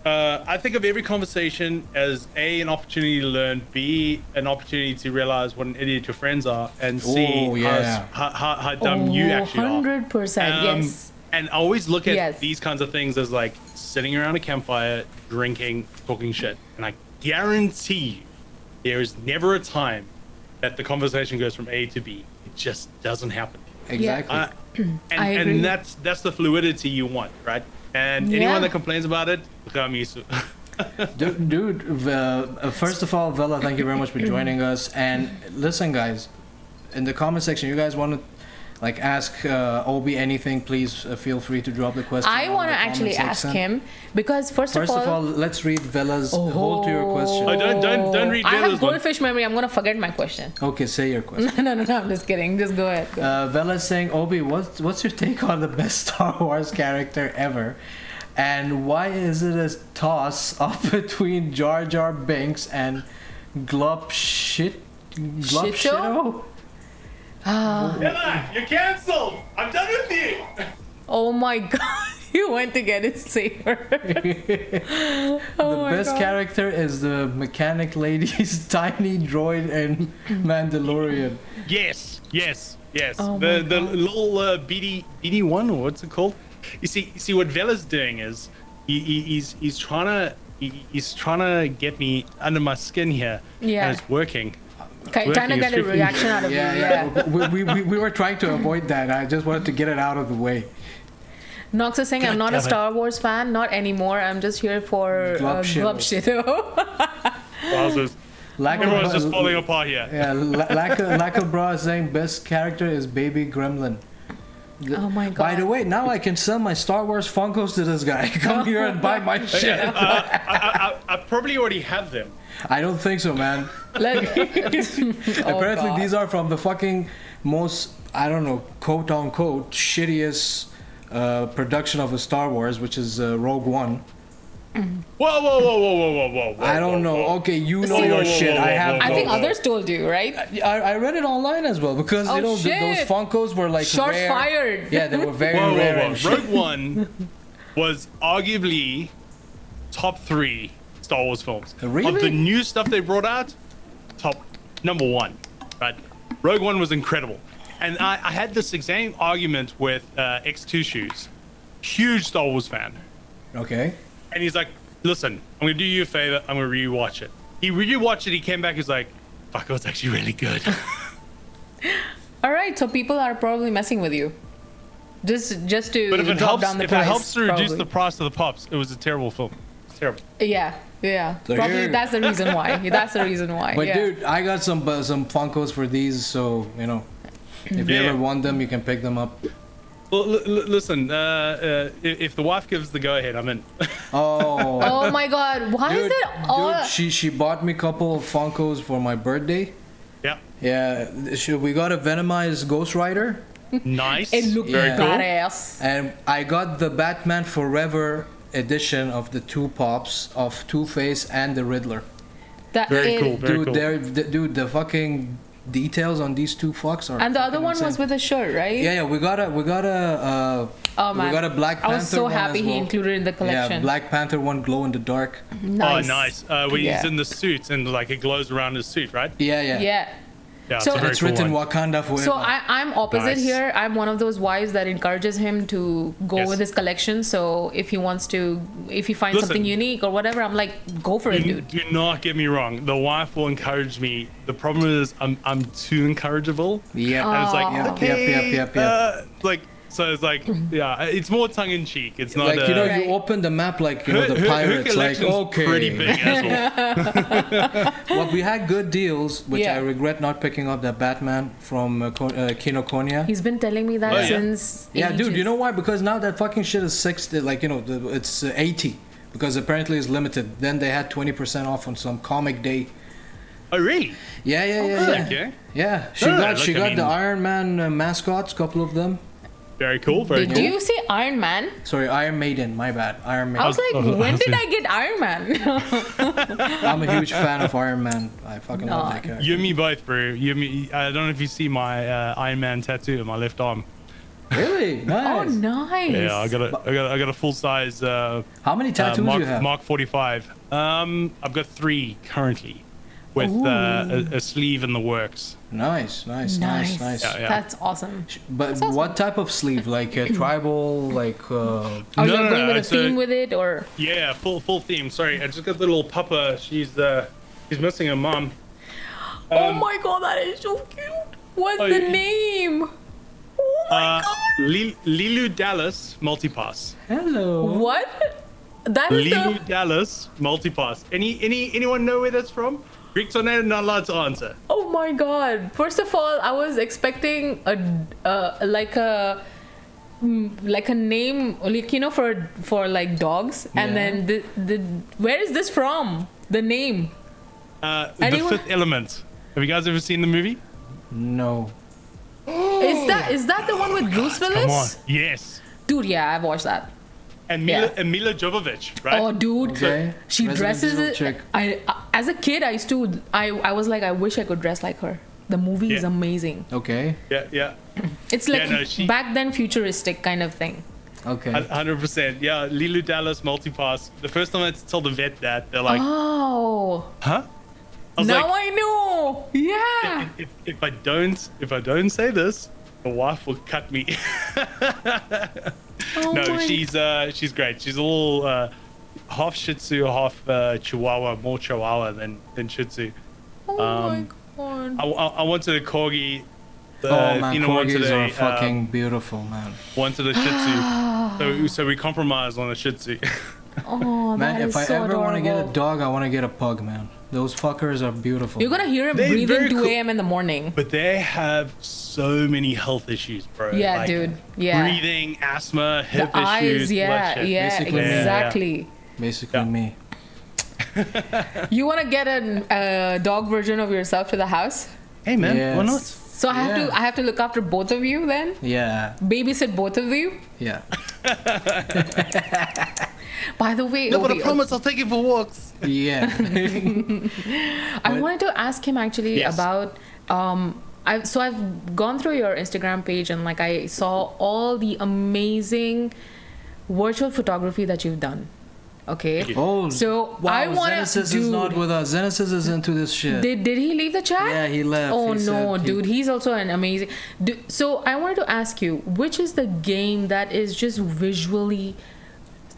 I think of every conversation as A, an opportunity to learn, B, an opportunity to realize what an idiot your friends are, and C, Oh, yeah. how dumb you actually are. 100%. Yes. And I always look at Yes. these kinds of things as like sitting around a campfire, drinking, talking shit. And I guarantee you, there is never a time that the conversation goes from A to B. It just doesn't happen. Exactly. I agree. And that's the fluidity you want, right? And Yeah. anyone that complains about it, look, I'm used to. Dude, first of all, Vela, thank you very much for joining us. And listen, guys, in the comment section, you guys want to like ask Obi anything, please feel free to drop the question. I want to actually ask him because first of all, let's read Vela's hold to your question. Oh, don't read I Vela's have goldfish memory. I'm gonna forget my question. Okay, say your question. No, I'm just kidding. Just go ahead. Vela's saying, Obi, what's your take on the best Star Wars character ever? And why is it a toss up between Jar Jar Binks and Glupshitto? Vela, you're canceled. I'm done with you. Oh my god, you went to get it safer. The best character is the mechanic lady's tiny droid in Mandalorian. Yes. Oh the my God. little BD one, or what's it called? You see what Vela's doing is he's trying to get me under my skin here. Yeah. And it's working. Trying to get a reaction out of you. Yeah. We were trying to avoid that. I just wanted to get it out of the way. Nox is saying, I'm not a Star Wars fan, not anymore. I'm just here for Glupshitto. Wowzers. Everyone's just falling apart here. Yeah, Laka Bra is saying best character is Baby Gremlin. Oh my god. By the way, now I can sell my Star Wars Funkos to this guy. Come here and buy my shit. I probably already have them. I don't think so, man. Apparently, these are from the fucking most, I don't know, quote unquote, shittiest production of a Star Wars, which is Rogue One. Whoa. I don't know. Okay, you know your shit. I think others told you, right? I read it online as well because those Funkos were like shots rare. fired. Yeah, they were very rare. And shit. Rogue One was arguably top 3 Star Wars films. Really? Of the new stuff they brought out, top number 1. Right? Rogue One was incredible. And I had this same argument with X2 Shoes. Huge Star Wars fan. Okay. And he's like, listen, I'm going to do you a favor. I'm going to rewatch it. He rewatched it. He came back. He's like, fuck, it was actually really good. All right, so people are probably messing with you. Just to But if it drop helps, down the if price. it helps to reduce probably. the price of the pops, it was a terrible film. It's terrible. Yeah. So Probably here- that's the reason why. That's the reason why. But yeah. dude, I got some Funkos for these, so you know, if you Yeah. ever want them, you can pick them up. Well, listen, if the wife gives the go-ahead, I'm in. Oh. Oh my god, why is it all... Dude, she bought me a couple of Funkos for my birthday. Yeah. Yeah, we got a Venomized Ghost Rider, Nice. It looked Very cool. badass. and I got the Batman Forever edition of the 2 pops of Two-Face and the Riddler. That Very it- cool. Very cool. Dude, the fucking details on these 2 fucks are. And the other fucking one insane. was with a shirt, right? Yeah, we got a Oh man, we got a Black Panther I was so one happy as he well. included it in the collection. Yeah, Black Panther one, glow in the dark. Nice. Oh, nice. Where Yeah. he's in the suit and like it glows around his suit, right? Yeah. Yeah. Yeah. So- a very It's cool written one. Wakanda forever. So I'm opposite Nice. here. I'm one of those wives that encourages him to go Yes. with his collection. So if he wants to, if he finds Listen. something unique or whatever, I'm like, go for it, dude. Do not get me wrong. The wife will encourage me. The problem is I'm too encourageable. Yep. And it's like, Yep, okay, yep. So it's like, yeah, it's more tongue in cheek. It's not Like, you know, Right. you open the map like, you know, the her pirates, like, collection's okay. pretty big as well. Well, we had good deals, which Yeah. I regret not picking up that Batman from Kinokuniya. He's been telling me that Oh, yeah. since. Yeah, dude, ages. you know why? Because now that fucking shit is 60, like, you know, it's 80. Because apparently it's limited. Then they had 20% off on some comic day Oh, really? Yeah. Okay. Yeah, she No, got look, she I got mean- the Iron Man mascots, couple of them. Very cool. Very Did cool. you say Iron Man? Sorry, Iron Maiden. My bad. Iron I Maiden. was like, when did I get Iron Man? I'm a huge fan of Iron Man. I fucking love that character. You and me both, bro. You and me. I don't know if you see my Iron Man tattoo on my left arm. Really? Oh, Nice. nice. Yeah, I got a full size. How many tattoos Mark, you have? Mark 45. I've got 3 currently, with a sleeve in the works. Nice. Nice. Yeah. That's awesome. But That's awesome. what type of sleeve? Like a tribal, like Are No, you no, going no, with a it's a- theme with it, or? Yeah, full theme. Sorry, I just got the little puppa. She's missing her mom. Oh my god, that is so cute. What's oh, the y- name? Oh my god. Lilu Dallas Multipass. hello. What? That is Lilu the. Dallas Multipass. Anyone know where that's from? Greeks are not allowed to answer. Oh my god. First of all, I was expecting like a name, like, you know, for like dogs, and Yeah. then the where is this from? The name. The Anyone- Fifth Element. Have you guys ever seen the movie? No. Is that the one with Bruce Willis? Come on. Yes. Dude, yeah, I've watched that. And Yeah. Mila Jovovich, right? Oh, dude, Okay. she Resident dresses Evil it. chick. I as a kid, I was like, I wish I could dress like her. The movie is Yeah. amazing. Okay. Yeah. It's like no, she- back then futuristic kind of thing. Okay. 100%. Yeah, Lilu Dallas Multipass. The first time I had to tell the vet that, they're like, Oh, huh? I was now like, I know. Yeah. if I don't say this, the wife will cut me. Oh No, my- she's great. She's a little half Shih Tzu, half Chihuahua, more Chihuahua than Shih Tzu. Oh my god. I wanted a corgi. Oh man, Tina wanted corgis a, are fucking beautiful, man. wanted a Shih Tzu, so we compromised on a Shih Tzu. Oh, Man, that if is I so ever want to get a adorable. dog, I want to get a pug, man. Those fuckers are beautiful. You're gonna hear him They're breathing very 2 cool. a.m. in the morning. But they have so many health issues, bro. Yeah, Like, dude. Yeah. breathing, asthma, The hip issues, eyes, yeah, blood yeah, Basically, yeah. exactly. Basically Yeah. me. You want to get a dog version of yourself to the house? Hey man, Yes. why not? So Yeah. I have to look after both of you then? Yeah. Babysit both of you? Yeah. By the way, No, but I Obi, promise I'll take you for walks. Yeah. I wanted to ask him actually Yes. about I've gone through your Instagram page and like I saw all the amazing virtual photography that you've done. Okay. Oh. So wow, I want Zenesis to is not with us. Zenesis is into this shit. Did he leave the chat? Yeah, he left. Oh He no, said he- dude, he's also an amazing. So I wanted to ask you, which is the game that is just visually,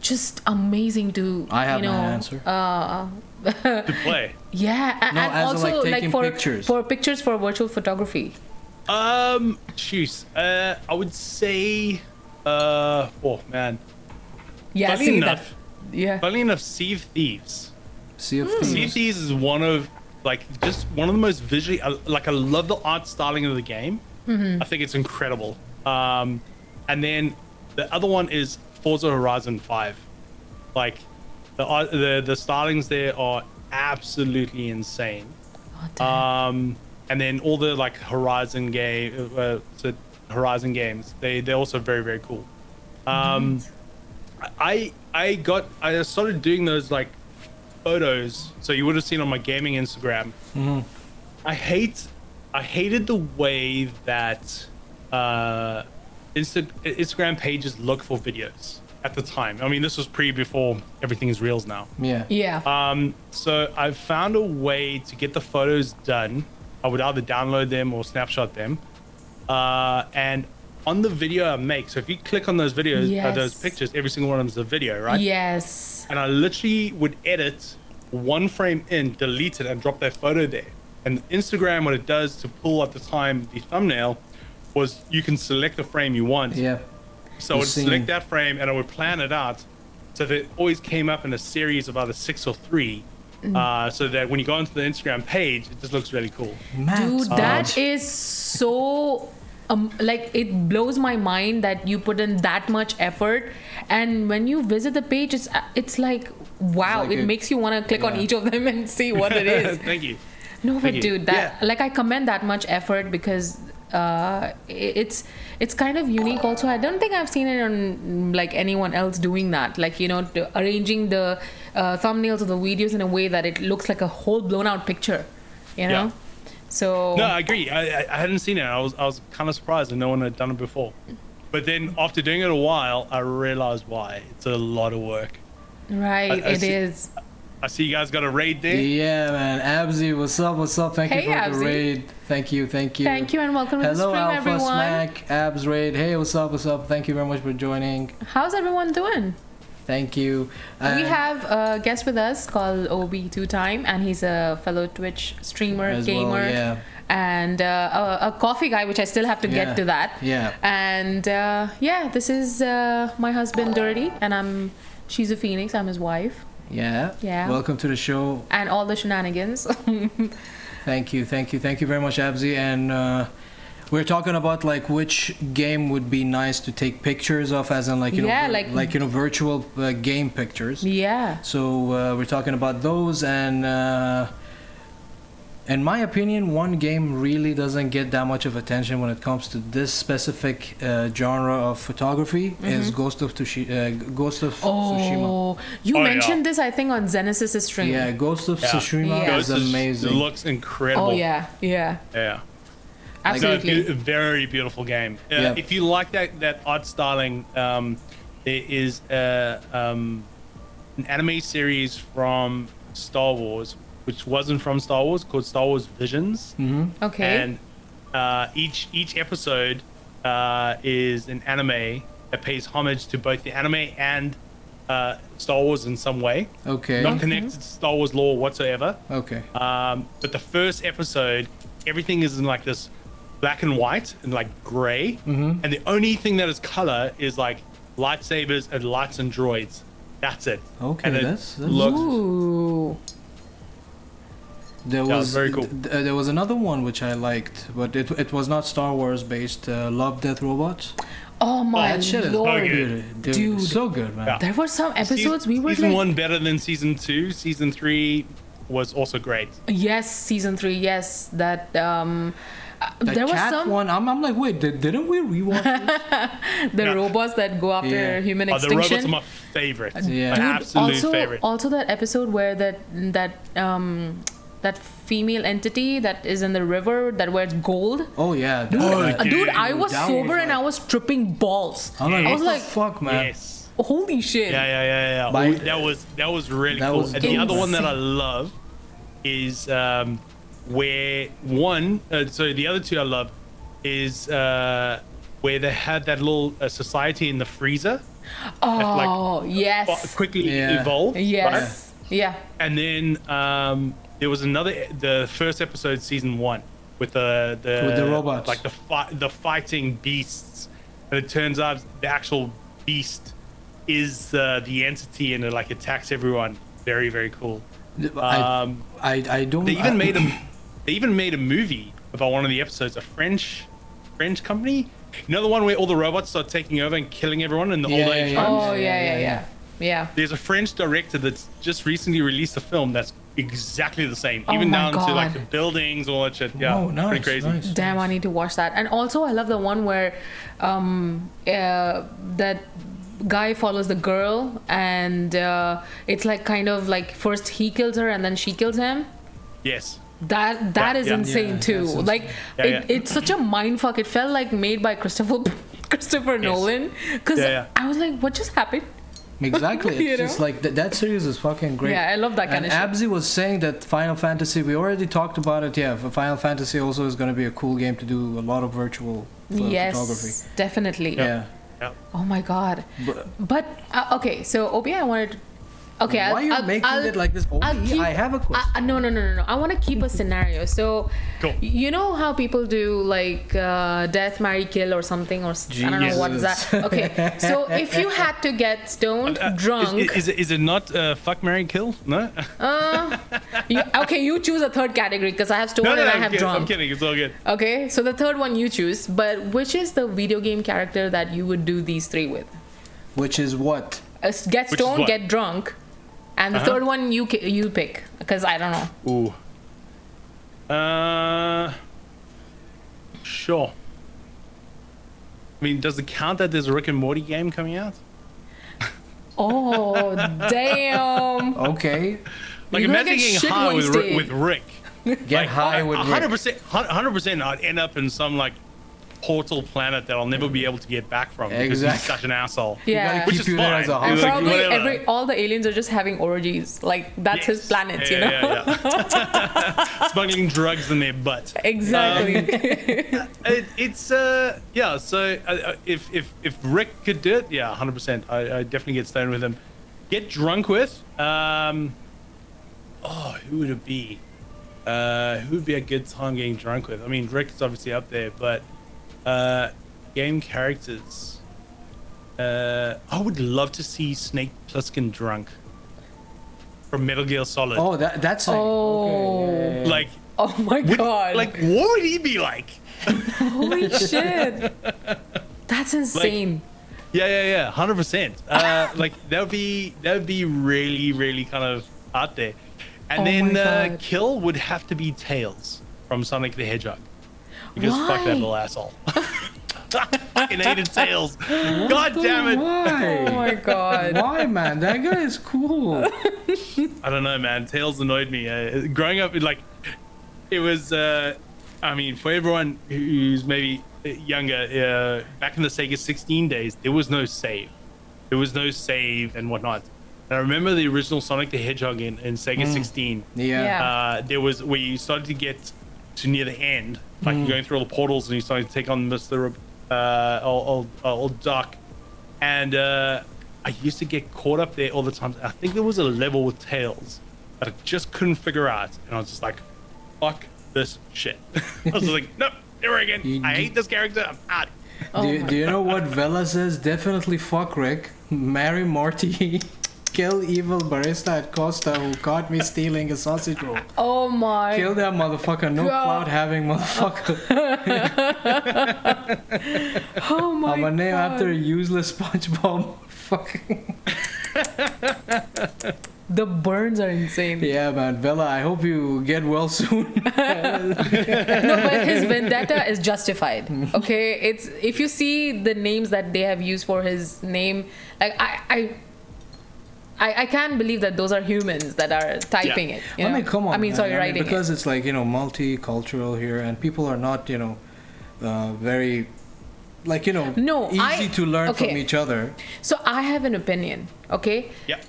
just amazing to I have you know, my answer. To play. Yeah, No, and as in, also like, taking for pictures. for pictures for virtual photography. Jeez. I would say, oh man. Yeah, Funny see enough, yeah. Funny enough, Sea of Thieves. Sea of Sea of Thieves. Thieves is one of the most visually, like, I love the art styling of the game. Mm-hmm. I think it's incredible. And then the other one is Forza Horizon 5. Like the stylings there are absolutely insane. Oh, damn. And then all the like Horizon games, they're also very, very cool. I started doing those like photos, so you would have seen on my gaming Instagram. Mm-hmm. I hated the way that Instagram pages look for videos at the time. I mean, this was before everything is reels now. Yeah. Yeah. So I've found a way to get the photos done. I would either download them or snapshot them. And on the video I make, so if you click on those videos, those Yes. pictures, every single one of them is a video, right? Yes. And I literally would edit one frame in, delete it, and drop that photo there. And Instagram, what it does to pull at the time the thumbnail was you can select the frame you want. Yeah. So I would select that frame and I would plan it out so that it always came up in a series of either 6 or 3. So that when you go onto the Instagram page, it just looks really cool. Dude, that is so like it blows my mind that you put in that much effort, and when you visit the page, it's like wow, It's like it makes you want to click on yeah. each of them and see what it is. Thank you. No, but dude, that like I commend that much effort because it's kind of unique. Also, I don't think I've seen it on like anyone else doing that. Like arranging the thumbnails of the videos in a way that it looks like a whole blown out picture. You know. Yeah. So. No, I agree. I hadn't seen it. I was kind of surprised that no one had done it before. But then after doing it a while, I realized why. It's a lot of work. Right, it is. I see you guys got a raid there. Yeah, man. Abzi, what's up? What's up? Thank you for Abzi. the raid. Thank you. Thank you, and welcome to the stream, Alpha everyone. Smack, Abs raid. Hey, what's up? What's up? Thank you very much for joining. How's everyone doing? Thank you. We have a guest with us called OBIE2TIME, and he's a fellow Twitch streamer, gamer. Well, yeah. And a coffee guy, which I still have to get to that. Yeah. And this is my husband, Dirty, and she's a phoenix. I'm his wife. Yeah. Welcome to the show. And all the shenanigans. Thank you very much, Abzi. And we're talking about like which game would be nice to take pictures of, as in like virtual game pictures. Yeah. So we're talking about those, and in my opinion, one game really doesn't get that much of attention when it comes to this specific genre of photography. Is Ghost of Tsushima. Oh, you mentioned this, I think, on Zenesis' stream. Yeah, Ghost of Tsushima is amazing. It looks incredible. Oh yeah. Absolutely. Like a very beautiful game. If you like that art styling, there is an anime series from Star Wars, which wasn't from Star Wars, called Star Wars Visions. Mm-hmm. Okay. And each episode is an anime that pays homage to both the anime and Star Wars in some way. Okay. Not connected to Star Wars lore whatsoever. Okay. But the first episode, everything is in like this black and white and like gray. Mm-hmm. And the only thing that is color is like lightsabers and lights and droids. That's it. Okay, and that's looks Ooh. There was very cool. There was another one which I liked, but it was not Star Wars based. Love, Death, Robots. Oh my that shit lord, is dude, so good, man. Yeah. There were some episodes we were season like, 1 better than season 2. Season 3 was also great. Yes, season 3. Yes, that there was cat some one. I'm like, wait, didn't we rewatch this? the robots that go after human The extinction. robots are my favorite. Yeah. My absolute favorite. Also that episode where that female entity that is in the river that wears gold. Oh yeah, Dude, I was sober and I was tripping balls. I was like, fuck, man. Yes. Holy shit. Yeah. That was really cool. And the other one that I love is where one. So the other two I love is where they had that little society in the freezer. Oh yes. Quickly evolved. Yes. Right? Yeah. And then there was the first episode, season 1, with the robots, like the fighting beasts, and it turns out the actual beast is the entity, and it like attacks everyone. Very, very cool. I don't. They even made a movie about one of the episodes. A French company. You know, the one where all the robots start taking over and killing everyone in the old age. Oh yeah. There's a French director that's just recently released a film that's exactly the same, even down to like the buildings, all that shit. Yeah, pretty crazy. Nice. Damn, I need to watch that. And also, I love the one where that guy follows the girl, and it's like kind of like first he kills her and then she kills him. Yes. That is insane too. Like it's such a mind fuck. It felt like made by Christopher Nolan, because I was like, what just happened? Exactly. It's just like that series is fucking great. Yeah, I love that kind of shit. Abzi was saying that Final Fantasy, we already talked about it. Yeah, Final Fantasy also is going to be a cool game to do a lot of virtual photography. Yes, definitely. Yeah. Oh my god. But okay, so OBI, I wanted. Okay, why are you making it like this? I have a question. No. I want to keep a scenario. So, you know how people do like death, marry, kill, or something, or I don't know what is that. Okay, so if you had to get stoned, drunk, is it not fuck, marry, kill? No. You choose a third category because I have stoned and I have drunk. I'm kidding. It's all good. Okay, so the third one you choose, but which is the video game character that you would do these three with? Which is what? Get stoned, get drunk. And the third one you pick, because I don't know. Ooh. Sure. I mean, does it count that there's a Rick and Morty game coming out? Oh, damn. Okay. Like, imagine getting high with Rick. Get like, high with Rick. 100%, I'd end up in some, like, portal planet that I'll never be able to get back from because he's such an asshole. Yeah. Which is fine. And probably all the aliens are just having orgies. Like, that's his planet, you know? Yeah. Smuggling drugs in their butt. Exactly. So if Rick could do it, yeah, 100%. I definitely get stoned with him. Get drunk with? Who would it be? Who would be a good time getting drunk with? I mean, Rick's obviously up there, but game characters. I would love to see Snake Plissken drunk from Metal Gear Solid. Oh, that's okay. Yeah. Like, oh my god. Like, what would he be like? Holy shit. That's insane. Like, yeah, 100%. Like, that would be really, really kind of out there. And then kill would have to be Tails from Sonic the Hedgehog. Because fuck that little asshole. Fucking hated Tails. God damn it. Why? Oh my god. Why, man? That guy is cool. I don't know, man. Tails annoyed me. Growing up, it was, I mean, for everyone who's maybe younger, back in the Sega 16 days, there was no save. There was no save and whatnot. And I remember the original Sonic the Hedgehog in Sega 16. Yeah. There was where you started to get to near the end, like you're going through all the portals and you started to take on Mr. Old Duck. And I used to get caught up there all the time. I think there was a level with Tails that I just couldn't figure out. And I was just like, fuck this shit. I was like, nope, never again. I hate this character. I'm out. Do you know what Vela says? Definitely fuck Rick, marry Morty, kill evil barista at Costa who caught me stealing a sausage roll. Oh my. Kill that motherfucker, no clout having motherfucker. Oh my I'm a name god. after a useless SpongeBob. Fucking. The burns are insane. Yeah, man. Vela, I hope you get well soon. No, but his vendetta is justified. Okay, it's if you see the names that they have used for his name, like I can't believe that those are humans that are typing it. You know? I mean, come on. I mean, man. sorry, writing because it. it's like, multicultural here, and people are not, very, easy to learn from each other. So I have an opinion. Okay. Yeah.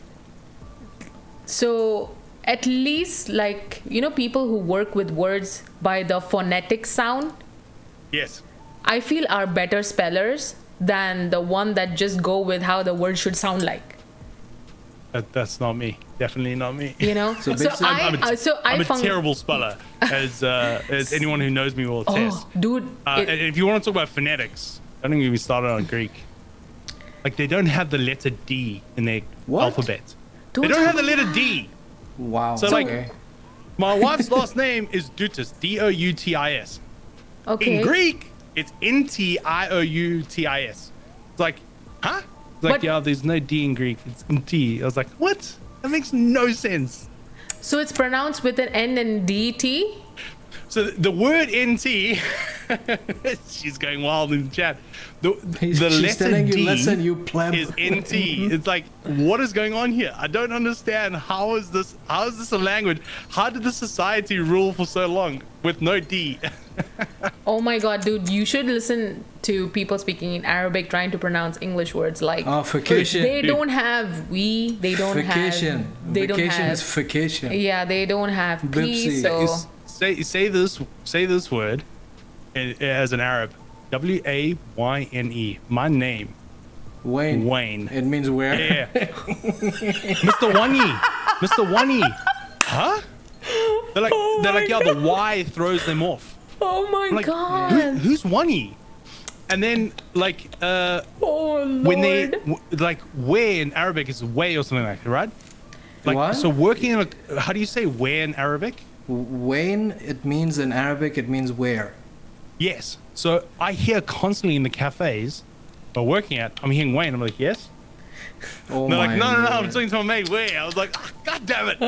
So at least people who work with words by the phonetic sound. Yes. I feel are better spellers than the one that just go with how the word should sound like. That's not me. Definitely not me. You know. I'm a terrible speller, as anyone who knows me will attest. Oh, dude. And if you want to talk about phonetics, don't even get me started on Greek. Like, they don't have the letter D in their alphabet. They don't have the letter D. Wow. So my wife's last name is Doutis, Doutis. Okay. In Greek, it's Ntioutis. It's like, huh? It's like, there's no D in Greek. It's Nt. I was like, what? That makes no sense. So it's pronounced with an N and DT? So the word NT, she's going wild in the chat. The letter D is NT. It's like, what is going on here? I don't understand. How is this a language? How did the society rule for so long with no D? Oh my god, dude, you should listen to people speaking in Arabic trying to pronounce English words like vacation. They don't have we, they don't vacation. have they vacation don't have is vacation. Yeah, they don't have P, so say this word as an Arab. Wayne. My name. Wayne. It means where? Yeah. Mr. Wani. Huh? They're like, yeah, the Y throws them off. Oh my god. Who's Wani? And then oh Lord. when they where in Arabic is way or something like that, right? What? So working in how do you say where in Arabic? Wayne, it means in Arabic, it means where. Yes. So I hear constantly in the cafes we're working at, I'm hearing Wayne. I'm like, yes. Oh, and they're like, no, I'm talking to my mate. Where? I was like, oh, God damn it.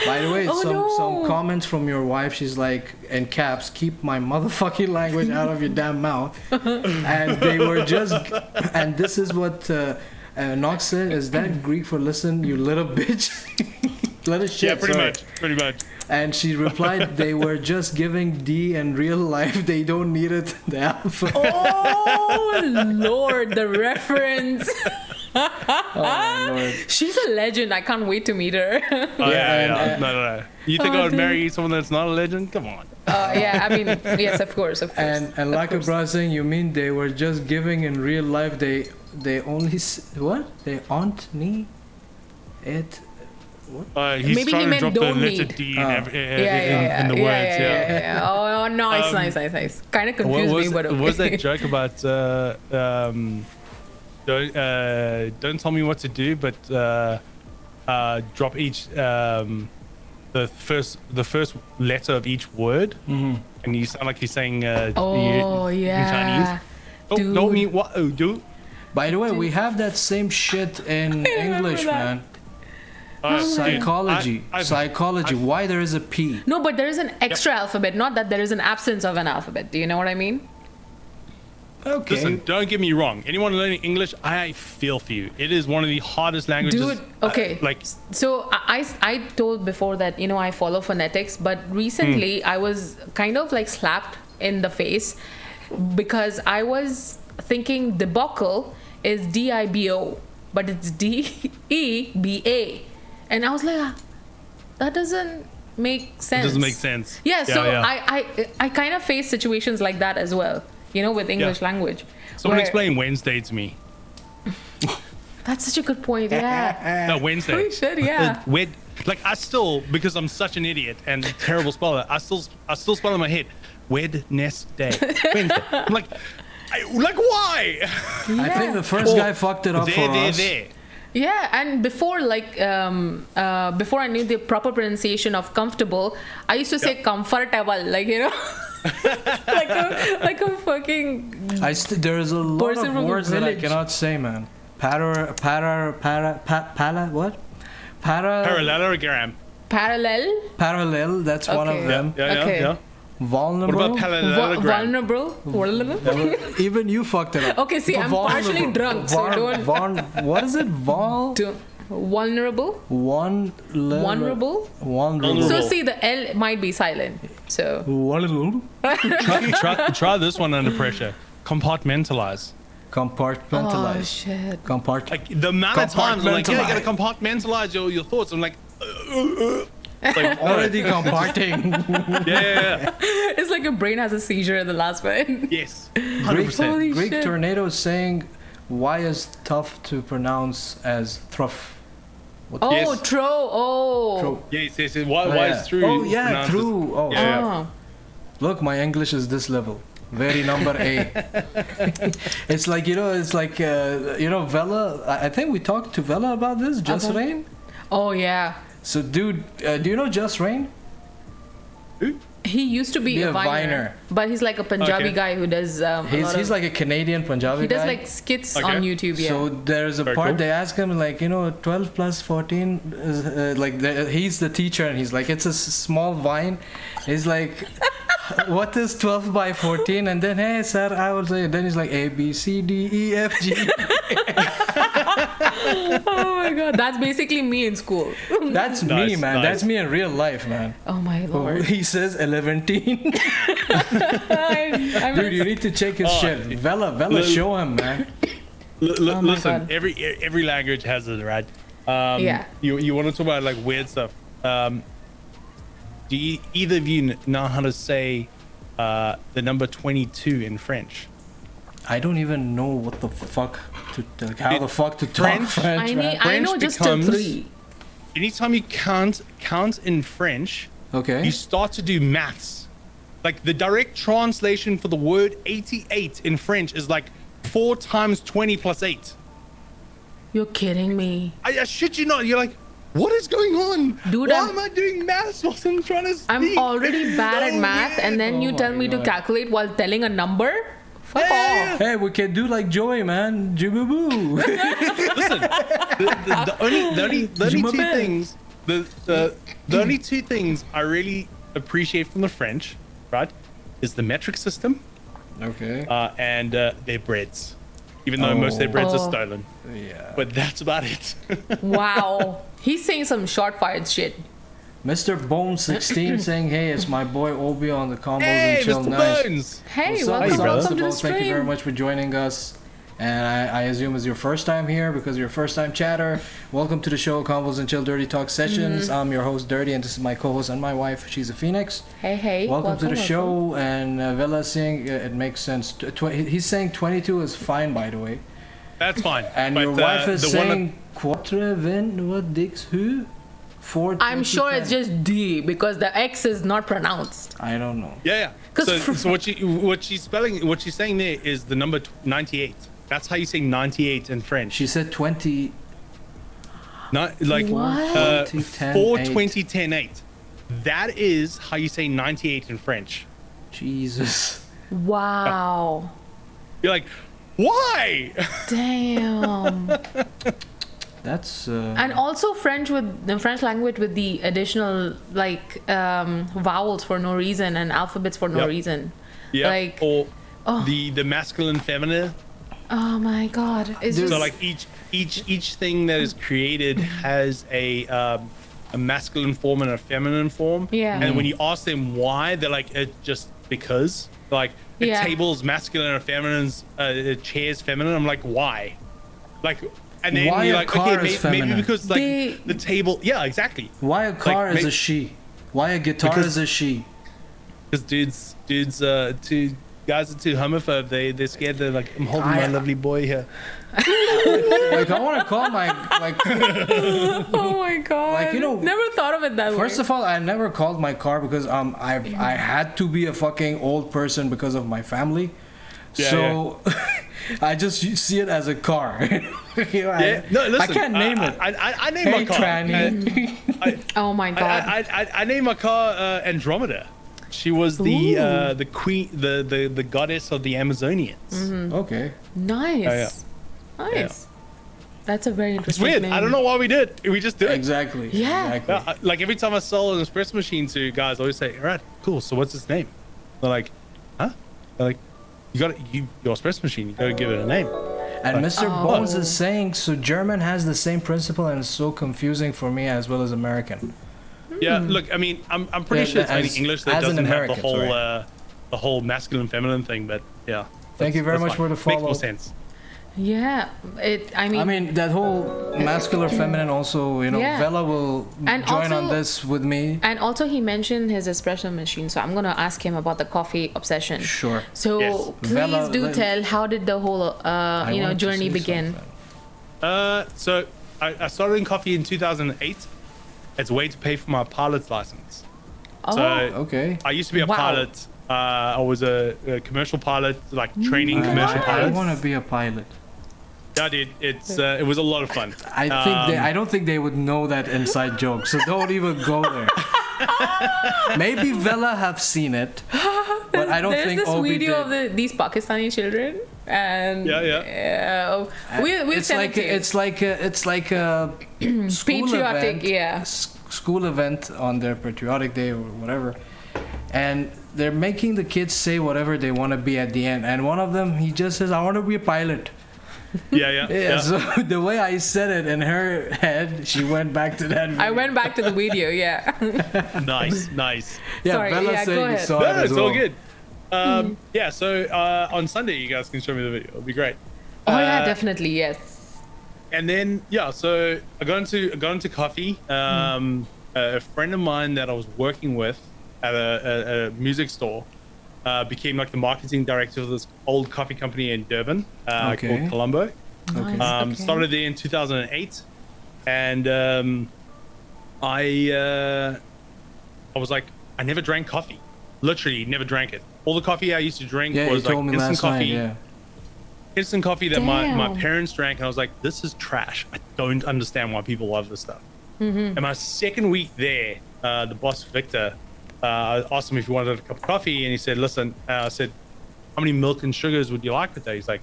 By the way, Oh, some comments from your wife. She's like, in caps, keep my motherfucking language out of your damn mouth. And they were just, and this is what Nox said. Is that Greek for listen, you little bitch? Little shit. Yeah, pretty much. And she replied, they were just giving D in real life. They don't need it. The alpha. Oh Lord, the reference. Oh, Lord. She's a legend. I can't wait to meet her. Oh, yeah. No. You think I would marry someone that's not a legend? Come on. Yeah, I mean, yes, of course. And like a brother saying, you mean they were just giving in real life? They only what? They aren't me it. What? He's Maybe trying he to meant drop the don't letter need. D Yeah, in the words. Yeah. Oh, nice. Kind of confused me, but okay. What was that joke about? Don't tell me what to do, but drop each the first letter of each word, and you sound like you're saying in Chinese. Don't mean what? Oh, do. By the way, we have that same shit in English, man. Psychology. Psychology. Why there is a P? No, but there is an extra alphabet, not that there is an absence of an alphabet. Do you know what I mean? Okay. Listen, don't get me wrong. Anyone learning English, I feel for you. It is one of the hardest languages. Dude, okay. So I told before that, I follow phonetics, but recently I was kind of like slapped in the face because I was thinking debacle is D-I-B-O, but it's D-E-B-A. And I was like, that doesn't make sense. It doesn't make sense. Yeah, I kind of face situations like that as well, with English language. Someone explain Wednesday to me. That's such a good point, yeah. No, Wednesday. We should, yeah. I still, because I'm such an idiot and terrible speller, I still spell in my head, Wednesday. Wednesday. I'm like, why? Yeah. I think the first guy fucked it up for us. Yeah, and before before I knew the proper pronunciation of comfortable, I used to say comfortable, like a fucking. There is a lot of words that I cannot say, man. Parallelogram. Parallel. That's one of them. Yeah. Vulnerable. What about parallelogram? Vulnerable. Even you fucked it up. Okay, see, I'm partially drunk, so don't. What is it? Vulnerable. Vulnerable. So see, the L might be silent. So. Try this one under pressure. Compartmentalize. Compartmentalize. Oh shit. Like the amount of times I'm like, you gotta compartmentalize your thoughts. I'm like. Like already comparting. Yeah. It's like your brain has a seizure in the last one. Yes. 100%. Greek Tornado is saying, why is tough to pronounce as thruff? Yes. Tro. Oh. Tro. Yes. Why is through? Oh yeah, through. Oh. Yeah. Look, my English is this level. Very number A. It's like, Vela. I think we talked to Vela about this. Just Rain. Oh yeah. So, dude, do you know Just Rain? Who? He used to be a viner, but he's like a Punjabi guy who does. He's like a Canadian Punjabi guy. He does like skits on YouTube. Yeah. So there's a part they ask him 12 plus 14 is he's the teacher and he's like, it's a small vine. He's like, what is 12 by 14? And then, hey sir, I will say. Then he's like A B C D E F G. Oh my god, that's basically me in school. That's me, man. Nice. That's me in real life, man. Oh my lord. He says 11. Dude, you need to check his shit. Vela, show him, man. Listen, every language has it, right? Yeah. You want to talk about like weird stuff? Do either of you know how to say the number 22 in French? I don't even know what the fuck to talk French. I know just till 3. Anytime you count in French, okay, you start to do maths. Like the direct translation for the word 88 in French is like 4 times 20 plus 8. You're kidding me. I shit you not. You're like, what is going on? Dude, why am I doing maths whilst I'm trying to speak? I'm already bad at math, and then you tell me to calculate while telling a number? Fuck off. Hey, we can do like Joey, man. Jiboo. Listen, the only two things the only two things I really appreciate from the French, right, is the metric system, Okay. and their breads. Even though most of their breads are stolen. Yeah. But that's about it. Wow. He's saying some short fired shit. Mr. Bone16 saying, hey, it's my boy Obi on the combos Hey, and chill. Mr. Nice. Bones! Hey, What's up, welcome, brother? welcome to the Thank you very stream. much for joining us. And I assume it's your first time here because you're a first time chatter. Welcome to the show, Convos and Chill Dirty Talk Sessions. I'm your host, Dirty, and this is my co-host and my wife. She's a Phoenix. Hey. Welcome to the show. And Vela saying it makes sense. He's saying 22 is fine, by the way. That's fine. And but, your wife is the saying Quatre vingt dix who? 4 I'm sure it's just D because the X is not pronounced. I don't know. Yeah. So what she's saying there is the number 98. That's how you say 98 in French. She said 20. Not like What? 420 10 8. That is how you say 98 in French. Jesus. Wow. You're like, why? Damn. That's And also French with the French language with the additional like vowels for no reason and alphabets for no Yep. reason. Yeah. Like, or the masculine, feminine. oh my god. It's So just like each thing that is created has a masculine form and a feminine form. Yeah. And when you ask them why, they're like, it just because. Like a Yeah. table's masculine or feminine's a chair's feminine. I'm like, why? Like, and then Why you're a like, car okay, is maybe feminine? because like the table. Yeah, exactly. why a car is ma- a she? Why a guitar Because- is a she? Because dudes, two guys are too homophobe. They're scared. They're like, I'm holding my lovely boy here. Like I want to call my like. oh my god. Like, you know, never thought of it that way. First of all, I never called my car because I had to be a fucking old person because of my family. Yeah, So I just see it as a car. You know, No, listen. I can't name it. I named Hey, my car. tranny. oh my god. I named my car Andromeda. She was the queen, the goddess of the Amazonians. Okay. nice. Nice. That's a very It's interesting weird. name. I don't know why we did. We just did it. Exactly. Yeah. Exactly. Like every time I sell an espresso machine to guys, I always say, "All right, cool. So what's its name?" They're like, "Huh?" They're like, your espresso machine. You got to give it a name." And Mr. Bones is saying, so German has the same principle and it's so confusing for me as well as American. Yeah. Look, I mean, I'm pretty Yeah, sure it's only as- English that as an doesn't have American, sorry. the whole masculine feminine thing. But yeah. Thank you very that's much fine. for the Makes follow. more sense. Yeah. I mean, that whole masculine, feminine also, you know, Yeah. Vela will And join on also- this with me. and also he mentioned his espresso machine, so I'm gonna ask him about the coffee obsession. Sure. So Yes. please Vela, do let- tell how did the whole I wanted to journey say begin? something. So I started in coffee in 2008 as a way to pay for my pilot's license. Oh, So Okay. I used to be a Wow. pilot. I was a commercial pilot, like training commercial I pilots. want to be a pilot. Yeah, dude, it was a lot of fun. I don't think they would know that inside joke, so don't even go there. Maybe Vela have seen it, but I don't there's think this Obi video did. of these Pakistani children, and we'll It's send like it to you. it's like a school Patriotic, event, yeah. school event on their patriotic day or whatever, and they're making the kids say whatever they want to be at the end. And one of them, he just says, "I want to be a pilot." Yeah. So the way I said it in her head, she went back to that. Video. I went back to the video, yeah. Nice. Yeah, Sorry, Bella yeah, said go you ahead. saw No, it as it's all well. good. Yeah, so on Sunday you guys can show me the video. It'll be great. Oh yeah, definitely, yes. And then so I got into coffee. A friend of mine that I was working with at a music store became like the marketing director of this old coffee company in Durban called Colombo. Nice, Started there in 2008, and I was like, I never drank coffee. Literally never drank it. All the coffee I used to drink Yeah, you was like told me instant last coffee. night. Yeah. Instant coffee that my Damn. parents drank, and I was like, this is trash. I don't understand why people love this stuff. And my second week there, the boss Victor, I asked him if he wanted a cup of coffee, and he said, listen, I said, how many milk and sugars would you like with that? He's like,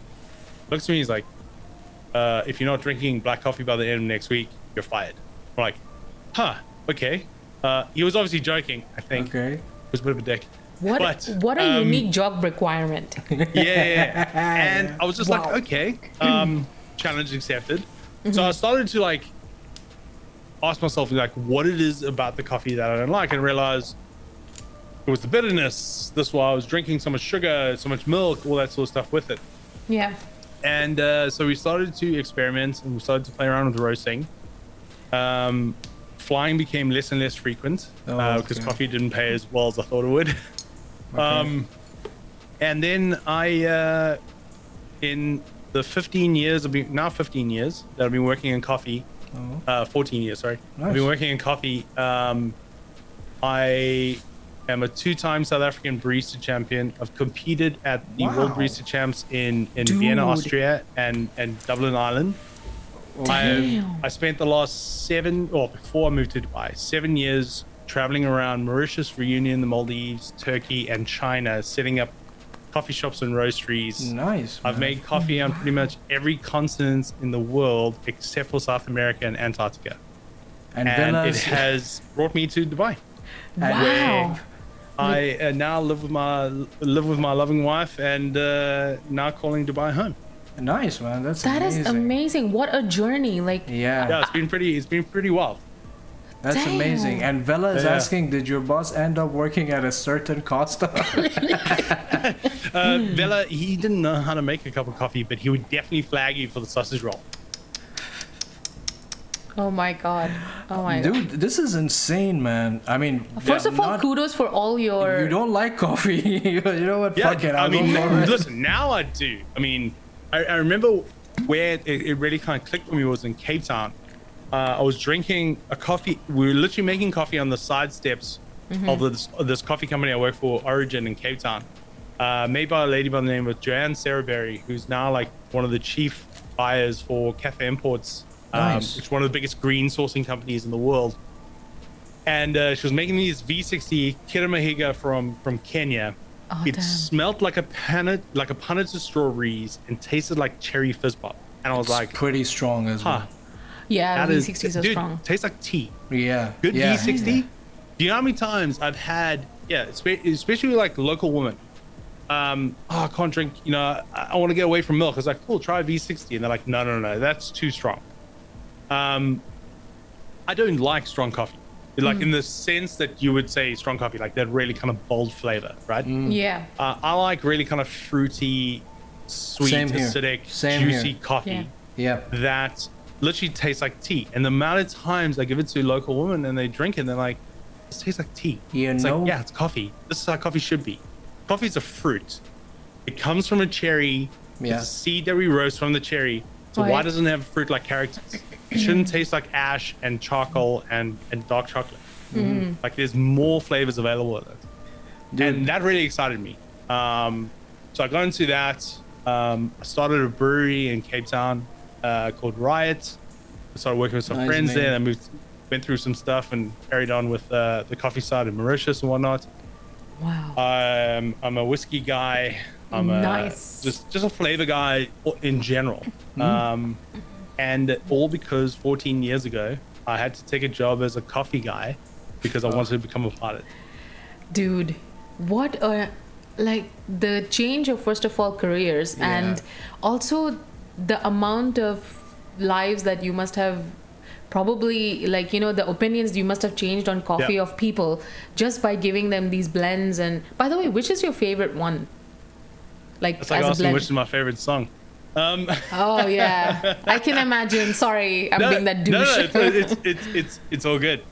looks at me, he's like, if you're not drinking black coffee by the end of next week, you're fired. I'm like, huh. okay. He was obviously joking, I think. Okay. He was a bit of a dick. What a unique job requirement. Yeah. And I was just like, okay, challenge accepted. So I started to like ask myself like what it is about the coffee that I don't like, and realize it was the bitterness. That's why I was drinking so much sugar, so much milk, all that sort of stuff with it. Yeah. And so we started to experiment and we started to play around with roasting. Flying became less and less frequent because coffee didn't pay as well as I thought it would. Okay. And then I, in the 15 years, 15 years that I've been working in coffee, 14 years, sorry. Nice. I've been working in coffee. I am a 2-time South African barista champion. I've competed at the World Barista Champs in Vienna, Austria, and Dublin, Ireland. I spent the last before I moved to Dubai, 7 years traveling around Mauritius, Reunion, the Maldives, Turkey, and China, setting up coffee shops and roasteries. Nice. Man. I've made coffee on pretty much every continent in the world except for South America and Antarctica. And it has brought me to Dubai. Wow. I now live with my loving wife, and now calling Dubai home. Nice, man. That amazing. Is amazing. What a journey! Like yeah, it's been pretty wild. That's amazing. And Vela is asking, did your boss end up working at a certain Costa? Vela, he didn't know how to make a cup of coffee, but he would definitely flag you for the sausage roll. Oh my god. Dude, this is insane, man. I mean, first of all, kudos for all your... You don't like coffee. You know what? Yeah, fuck it. Listen, now I do. I mean, I remember where it really kind of clicked for me was in Cape Town. I was drinking a coffee. We were literally making coffee on the side steps of this coffee company I work for, Origin in Cape Town, made by a lady by the name of Joanne Sarahberry, who's now like one of the chief buyers for Cafe Imports, which is one of the biggest green sourcing companies in the world. And she was making these V60 Kiramahiga from Kenya. It smelled like a punnet of strawberries and tasted like cherry fizz pop. And I was like, pretty strong as well. Yeah, V60s are strong. Tastes like tea. Yeah. Good V60. Do you know how many times I've had, especially like local women, I can't drink, I want to get away from milk. I was like, cool, try a V60. And they're like, no, that's too strong. I don't like strong coffee. Like in the sense that you would say strong coffee, like that really kind of bold flavor, right? Yeah. I like really kind of fruity, sweet, acidic, juicy coffee. Yeah. That literally tastes like tea. And the amount of times I give it to a local woman and they drink it and they're like, this tastes like tea. It's like, it's coffee. This is how coffee should be. Coffee is a fruit. It comes from a cherry. It's a seed that we roast from the cherry. So why doesn't it have fruit like characters? It shouldn't taste like ash and charcoal and dark chocolate. Like there's more flavors available with it. And that really excited me. So I got into that. I started a brewery in Cape Town called Riot. I started working with some friends there. And I went through some stuff and carried on with the coffee side in Mauritius and whatnot. Wow. I'm a whiskey guy. I'm just a flavor guy in general. And all because 14 years ago, I had to take a job as a coffee guy because I wanted to become a pilot. Dude, what the change of, first of all, careers and also the amount of lives that you must have probably, the opinions you must have changed on coffee of people just by giving them these blends. And by the way, which is your favorite one? It's like asking which is my favorite song. Oh yeah, I can imagine. Sorry, I'm being that douche. It's all good.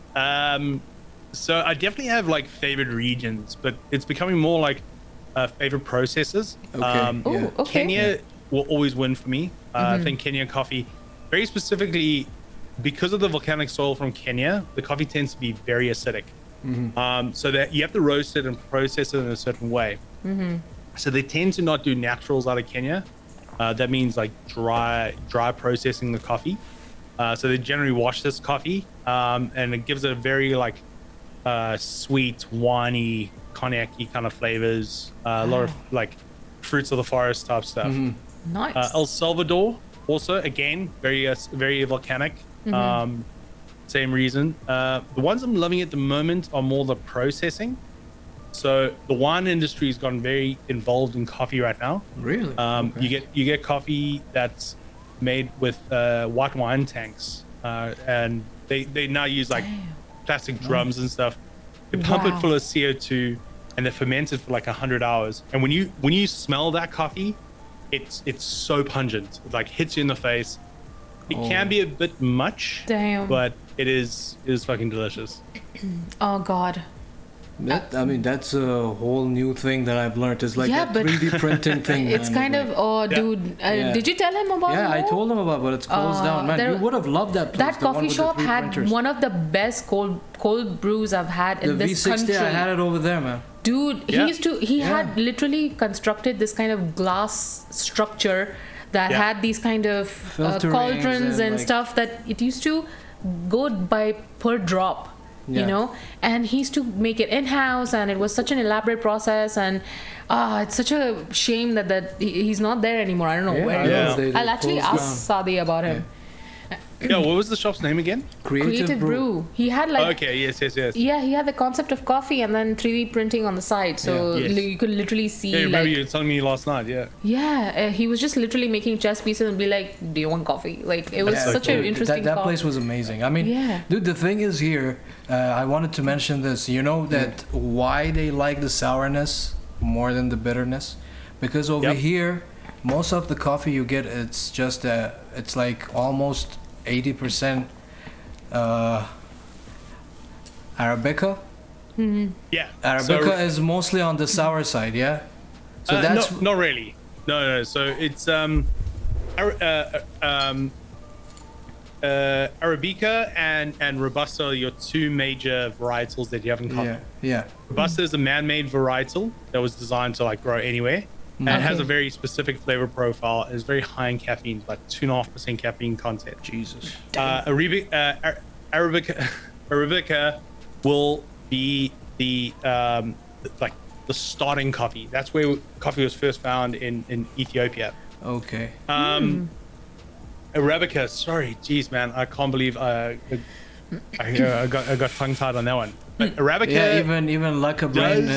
So I definitely have like favorite regions, but it's becoming more like favorite processes. Kenya will always win for me. I think Kenya coffee, very specifically because of the volcanic soil from Kenya, the coffee tends to be very acidic. So that you have to roast it and process it in a certain way. So they tend to not do naturals out of Kenya. That means like dry processing the coffee. So they generally wash this coffee, and it gives it a very like sweet, winey, cognac-y kind of flavors. A lot of like fruits of the forest type stuff. Nice. El Salvador also, again, very volcanic. same reason. The ones I'm loving at the moment are more the processing. So the wine industry has gotten very involved in coffee right now. Really? Okay. You get coffee that's made with white wine tanks, and they now use like plastic drums and stuff. They pump it full of CO2, and they ferment it for like 100 hours. And when you smell that coffee, it's so pungent. It like hits you in the face. It can be a bit much, but it is fucking delicious. Oh God. I mean, that's a whole new thing that I've learned. It's like that 3D printing thing. It's kind of, dude. Did you tell him about it? Yeah, I told him about it, but it's closed down. Man, you would have loved that place. That coffee shop had one of the best cold brews I've had in this country. I had it over there, man. Dude, he had literally constructed this kind of glass structure that had these kind of cauldrons and stuff that it used to go by per drop. You know, and he used to make it in-house, and it was such an elaborate process, and it's such a shame that he's not there anymore. I don't know where he is. I'll actually ask Sadi about him. Yeah, what was the shop's name again? Creative Brew. He had like yes. Yeah, he had the concept of coffee and then 3D printing on the side, so you could literally see. Yeah, remember you were telling me last night. Yeah, he was just literally making chess pieces and be like, "Do you want coffee?" Like it was such an interesting. That place was amazing. I mean, dude, the thing is here. I wanted to mention this. You know that why they like the sourness more than the bitterness, because over here, most of the coffee you get, it's just it's like almost 80% Arabica. Mm-hmm. Yeah, Arabica is mostly on the sour side. Yeah, so that's not really. No. So it's Arabica and Robusta are your two major varietals that you have in coffee. Yeah. Robusta is a man-made varietal that was designed to like grow anywhere. And it has a very specific flavor profile. It's very high in caffeine, like 2.5% caffeine content. Jesus. Arabica will be the like the starting coffee. That's where coffee was first found in Ethiopia. Okay. Arabica. Sorry, geez, man, I can't believe I got tongue-tied on that one. But Arabica, even like a brain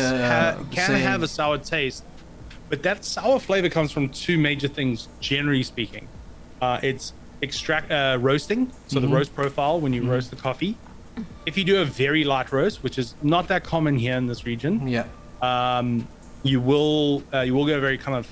can have a sour taste. But that sour flavor comes from two major things, generally speaking. It's roasting, so the roast profile when you roast the coffee. If you do a very light roast, which is not that common here in this region, you will get a very kind of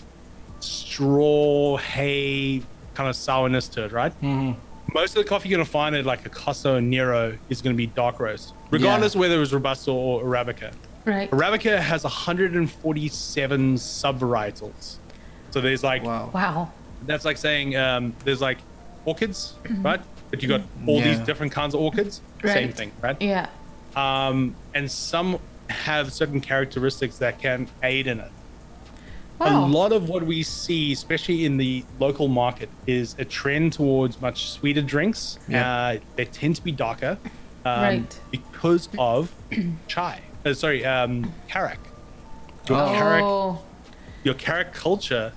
straw, hay kind of sourness to it, right? Mm-hmm. Most of the coffee you're going to find at like a Costa or Nero is going to be dark roast, regardless of whether it was Robusta or Arabica. Right. Arabica has 147 sub-varietals. So there's like... Wow. That's like saying there's like orchids, right? But you got all these different kinds of orchids. Right. Same thing, right? Yeah. And some have certain characteristics that can aid in it. Wow. A lot of what we see, especially in the local market, is a trend towards much sweeter drinks. They tend to be darker because of chai. Karak. Your Karak culture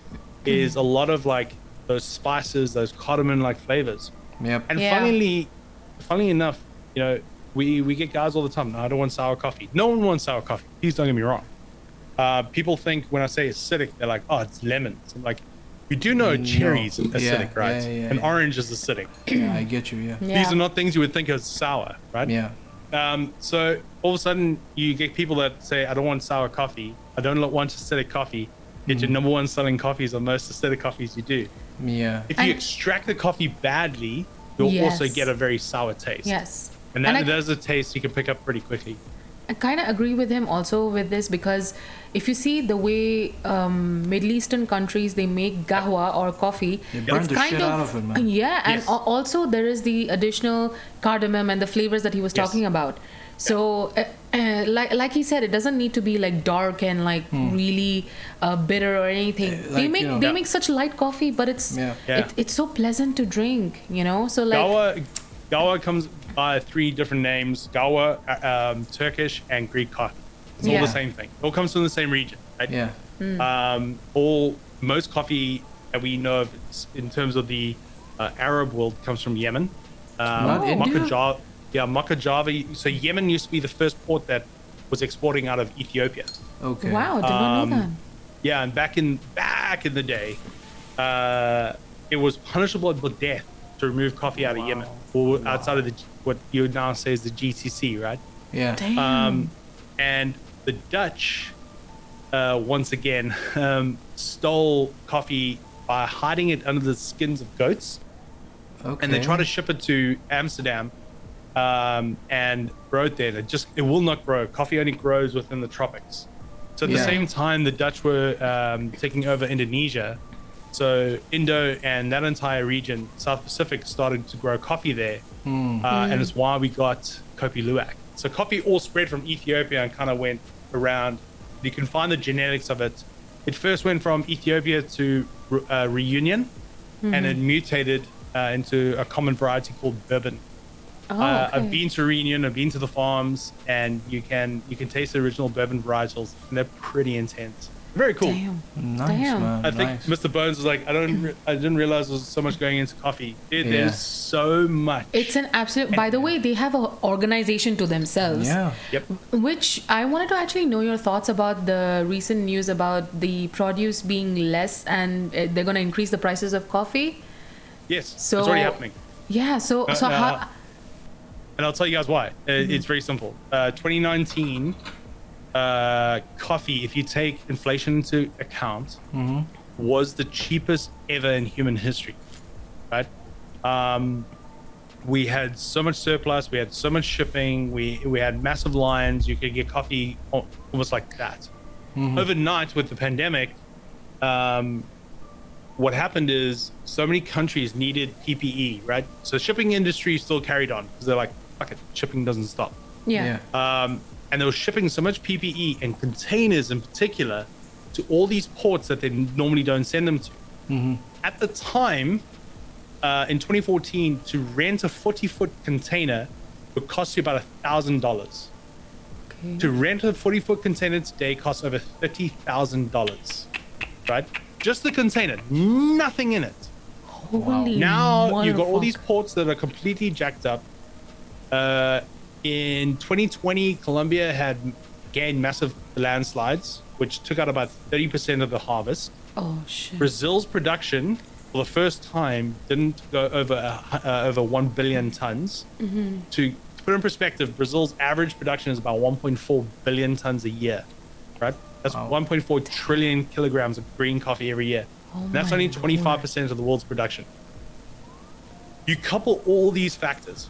is a lot of like those spices, those cardamom-like flavors. Yep. And funnily enough, you know, we get guys all the time. No, I don't want sour coffee. No one wants sour coffee. Please don't get me wrong. People think when I say acidic, they're like, oh, it's lemons. I'm like, you do know cherry's acidic, right? And orange is acidic. Yeah, I get you. These are not things you would think of as sour, right? Yeah. So all of a sudden you get people that say, I don't want sour coffee. I don't want acidic coffee. Yet your number one selling coffees are most acidic coffees you do. Yeah. If you extract the coffee badly, you'll also get a very sour taste. Yes. And that is a taste you can pick up pretty quickly. I kind of agree with him also with this, because if you see the way Middle Eastern countries, they make qahwa or coffee, they burn the shit out of it, man. And also there is the additional cardamom and the flavors that he was talking about. So like he said, it doesn't need to be like dark and like really bitter or anything. Like, they make such light coffee, but it's so pleasant to drink, you know. So like qahwa comes by three different names: qahwa, Turkish, and Greek coffee. It's all the same thing. It all comes from the same region, right? Yeah. Most coffee that we know of in terms of the Arab world comes from Yemen. Not India? Yeah, Mocha Java. So Yemen used to be the first port that was exporting out of Ethiopia. Okay. Wow, did not know that. Yeah, and back in the day, it was punishable with death to remove coffee out of Yemen or outside of what you would now say is the GCC, right? Yeah. Damn. And the Dutch, once again, stole coffee by hiding it under the skins of goats. Okay. And they try to ship it to Amsterdam and grow it there. It will not grow. Coffee only grows within the tropics. So at the same time, the Dutch were taking over Indonesia. So Indo and that entire region, South Pacific, started to grow coffee there. And it's why we got Kopi Luwak. So coffee all spread from Ethiopia and kind of went around. You can find the genetics of it. It first went from Ethiopia to Reunion, and it mutated into a common variety called bourbon. I've been to Reunion, I've been to the farms, and you can taste the original bourbon varietals, and they're pretty intense. Very cool. Damn. Nice, Damn. man. I think Mr. Bones was like, I didn't realize there was so much going into coffee. There's so much. It's an absolute. By the way, they have an organization to themselves. Yeah. Yep. Which I wanted to actually know your thoughts about the recent news about the produce being less and they're going to increase the prices of coffee. Yes. So it's already happening. Yeah. So how? And I'll tell you guys why. It's very simple. 2019. Coffee, if you take inflation into account, was the cheapest ever in human history, right? We had so much surplus, we had so much shipping, we had massive lines. You could get coffee almost like that. Overnight with the pandemic, what happened is so many countries needed PPE, right? So the shipping industry still carried on because they're like, fuck it, shipping doesn't stop. Yeah. And they were shipping so much PPE and containers in particular to all these ports that they normally don't send them to. At the time, in 2014, to rent a 40-foot container would cost you about $1,000. Okay. To rent a 40-foot container today costs over $30,000, right? Just the container, nothing in it. Holy Now you've got all motherfuck. these ports that are completely jacked up. In 2020, Colombia had gained massive landslides, which took out about 30% of the harvest. Oh shit. Brazil's production, for the first time, didn't go over 1 billion tons. To put in perspective, Brazil's average production is about 1.4 billion tons a year, right? That's 1.4 trillion kilograms of green coffee every year. And that's only 25% of the world's production. You couple all these factors,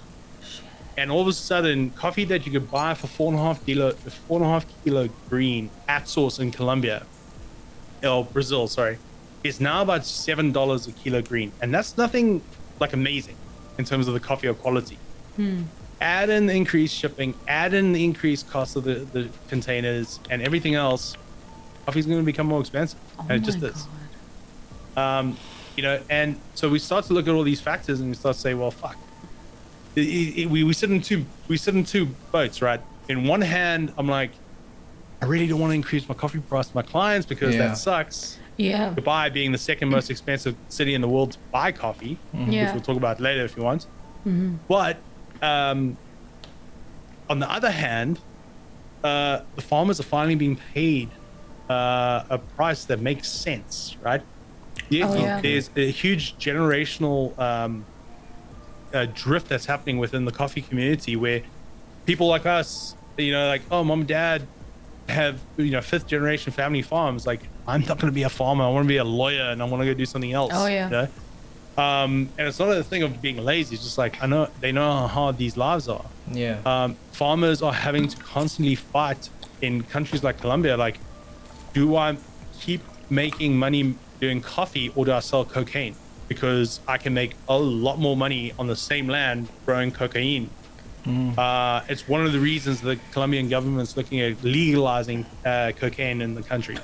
and all of a sudden, coffee that you could buy for 4.5 kilo green at source in Brazil, is now about $7 a kilo green. And that's nothing like amazing in terms of the coffee or quality. Add in the increased shipping, add in the increased cost of the containers and everything else, coffee's going to become more expensive. And it just is. And so we start to look at all these factors and we start to say, well, fuck. We sit in two boats, right? In one hand, I'm like, I really don't want to increase my coffee price to my clients because that sucks. Yeah. Dubai being the second most expensive city in the world to buy coffee, which we'll talk about later if you want. But on the other hand, the farmers are finally being paid a price that makes sense, right? There's a huge generational drift that's happening within the coffee community where people like us, like, oh, mom and dad have, fifth generation family farms. Like, I'm not going to be a farmer. I want to be a lawyer and I want to go do something else. Oh, yeah. And it's not a thing of being lazy. It's just like, they know how hard these lives are. Yeah. Farmers are having to constantly fight in countries like Colombia. Like, do I keep making money doing coffee or do I sell cocaine? Because I can make a lot more money on the same land growing cocaine. It's one of the reasons the Colombian government's looking at legalizing cocaine in the country.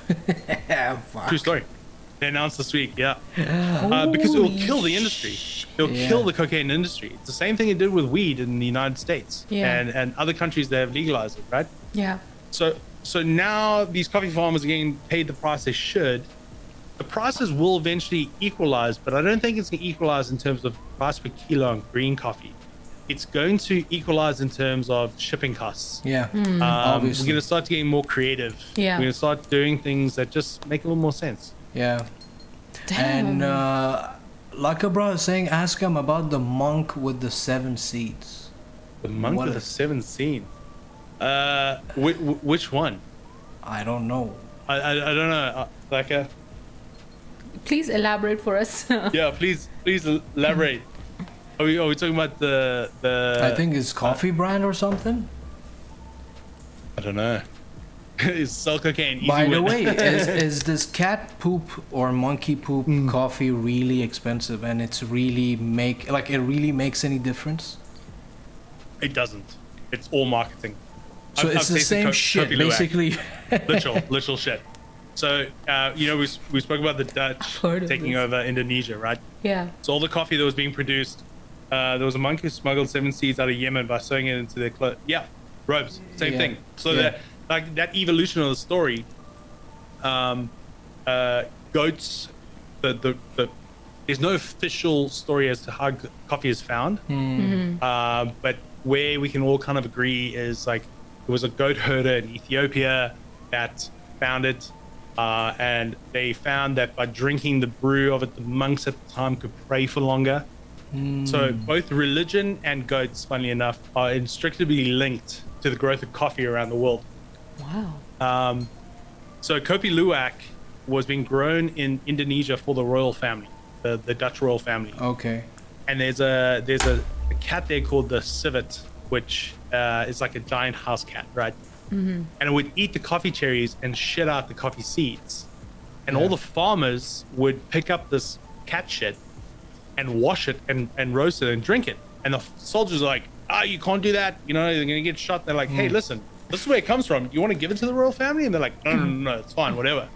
True story. They announced this week, because it will kill the industry. It'll kill the cocaine industry. It's the same thing it did with weed in the United States and other countries that have legalized it, right? Yeah. So now these coffee farmers are getting paid the price they should. The prices will eventually equalize, but I don't think it's going to equalize in terms of price per kilo on green coffee. it's going to equalize in terms of shipping costs. Yeah, We're obviously. going to start getting more creative. Yeah. We're going to start doing things that just make a little more sense. Yeah. Damn. And Lakabra is saying, ask him about the monk with the 7 seeds. The monk What with the is- 7 scene. Which one? I don't know. I don't know. Please elaborate for us. Yeah, please elaborate. Are we talking about the I think it's coffee brand or something. I don't know. It's sell cocaine. Easy By the win. way, is this cat poop or monkey poop coffee really expensive, and it's really it really makes any difference? It doesn't. It's all marketing. So it's the same shit, basically. literal shit. So we spoke about the Dutch heard of taking this. over Indonesia, right? Yeah. So all the coffee that was being produced, there was a monk who smuggled 7 seeds out of Yemen by sewing it into their clothes. Yeah, robes, same Yeah. thing. So Yeah. that evolution of the story, goats, there's no official story as to how coffee is found, but where we can all kind of agree is like there was a goat herder in Ethiopia that found it. And they found that by drinking the brew of it, the monks at the time could pray for longer. So both religion and goats, funnily enough, are inextricably linked to the growth of coffee around the world. Wow. So Kopi Luwak was being grown in Indonesia for the royal family, the Dutch royal family. Okay. And there's a cat there called the civet, which is like a giant house cat, right? And it would eat the coffee cherries and shit out the coffee seeds. And all the farmers would pick up this cat shit and wash it and roast it and drink it. And the soldiers are like, you can't do that. You know, they're going to get shot. They're like, hey, listen, this is where it comes from. You want to give it to the royal family? And they're like, no, it's fine, whatever.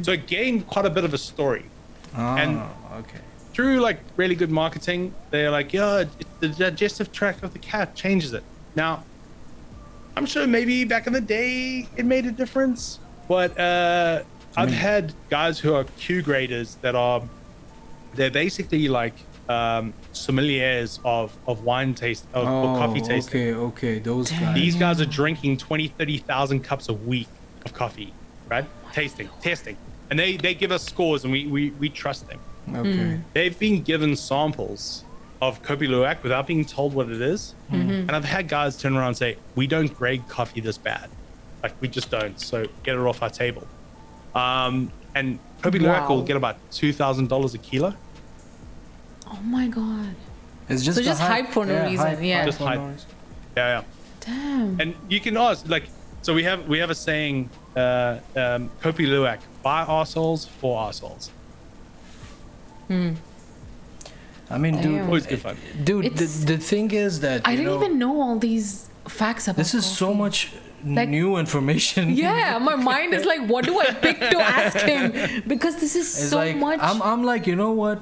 So it gained quite a bit of a story. And okay. through like really good marketing, they're like, the digestive tract of the cat changes it. Now, I'm sure maybe back in the day it made a difference, but I've had guys who are Q graders they're basically like sommeliers of wine taste or coffee tasting. Okay, those guys. These guys are drinking 20, 30,000 cups a week of coffee, right? Testing, and they give us scores and we trust them. Okay. They've been given samples of Kopi Luwak without being told what it is. And I've had guys turn around and say, we don't grade coffee this bad. Like, we just don't. So get it off our table. And Kopi Luwak will get about $2,000 a kilo. Oh my god. It's just So just hype for no reason, yeah. Just hype. Yeah. Damn. And you can ask, like, so we have a saying, Kopi Luwak, by our souls, for our souls. I mean, dude, Always good fun. dude, It's- the thing is that I didn't even know all these facts about this is so coffee. much Like- new information. Yeah, my mind is like, what do I pick to ask him? Because this is It's so like much. I'm like, you know what?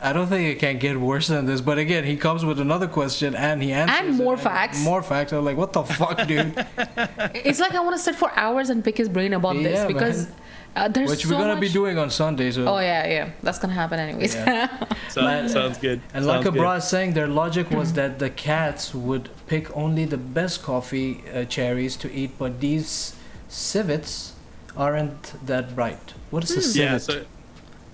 I don't think it can get worse than this. But again, he comes with another question and he answers And more it, facts. More facts. I'm like, what the fuck, dude? It's like I want to sit for hours and pick his brain about Yeah, this because there's Which so we're gonna much. be doing on Sunday. So. Oh yeah, that's gonna happen anyways. Yeah. Sounds good. And Sounds like a good. bra is saying, their logic was that the cats would pick only the best coffee cherries to eat, but these civets aren't that bright. What is a civet? Yeah, so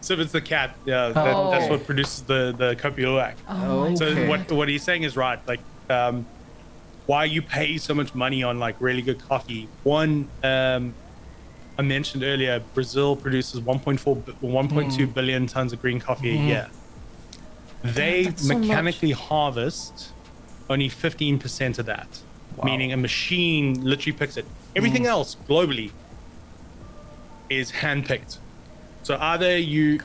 civet's the cat. Yeah, Oh. that's what produces the Kopi Luwak. Oh my So Okay. what he's saying is right. Like, why you pay so much money on like really good coffee? One, I mentioned earlier, Brazil produces 1.2 billion tons of green coffee a year. They That's so mechanically harvest only 15% of that, meaning a machine literally picks it. Everything else globally is handpicked. So either you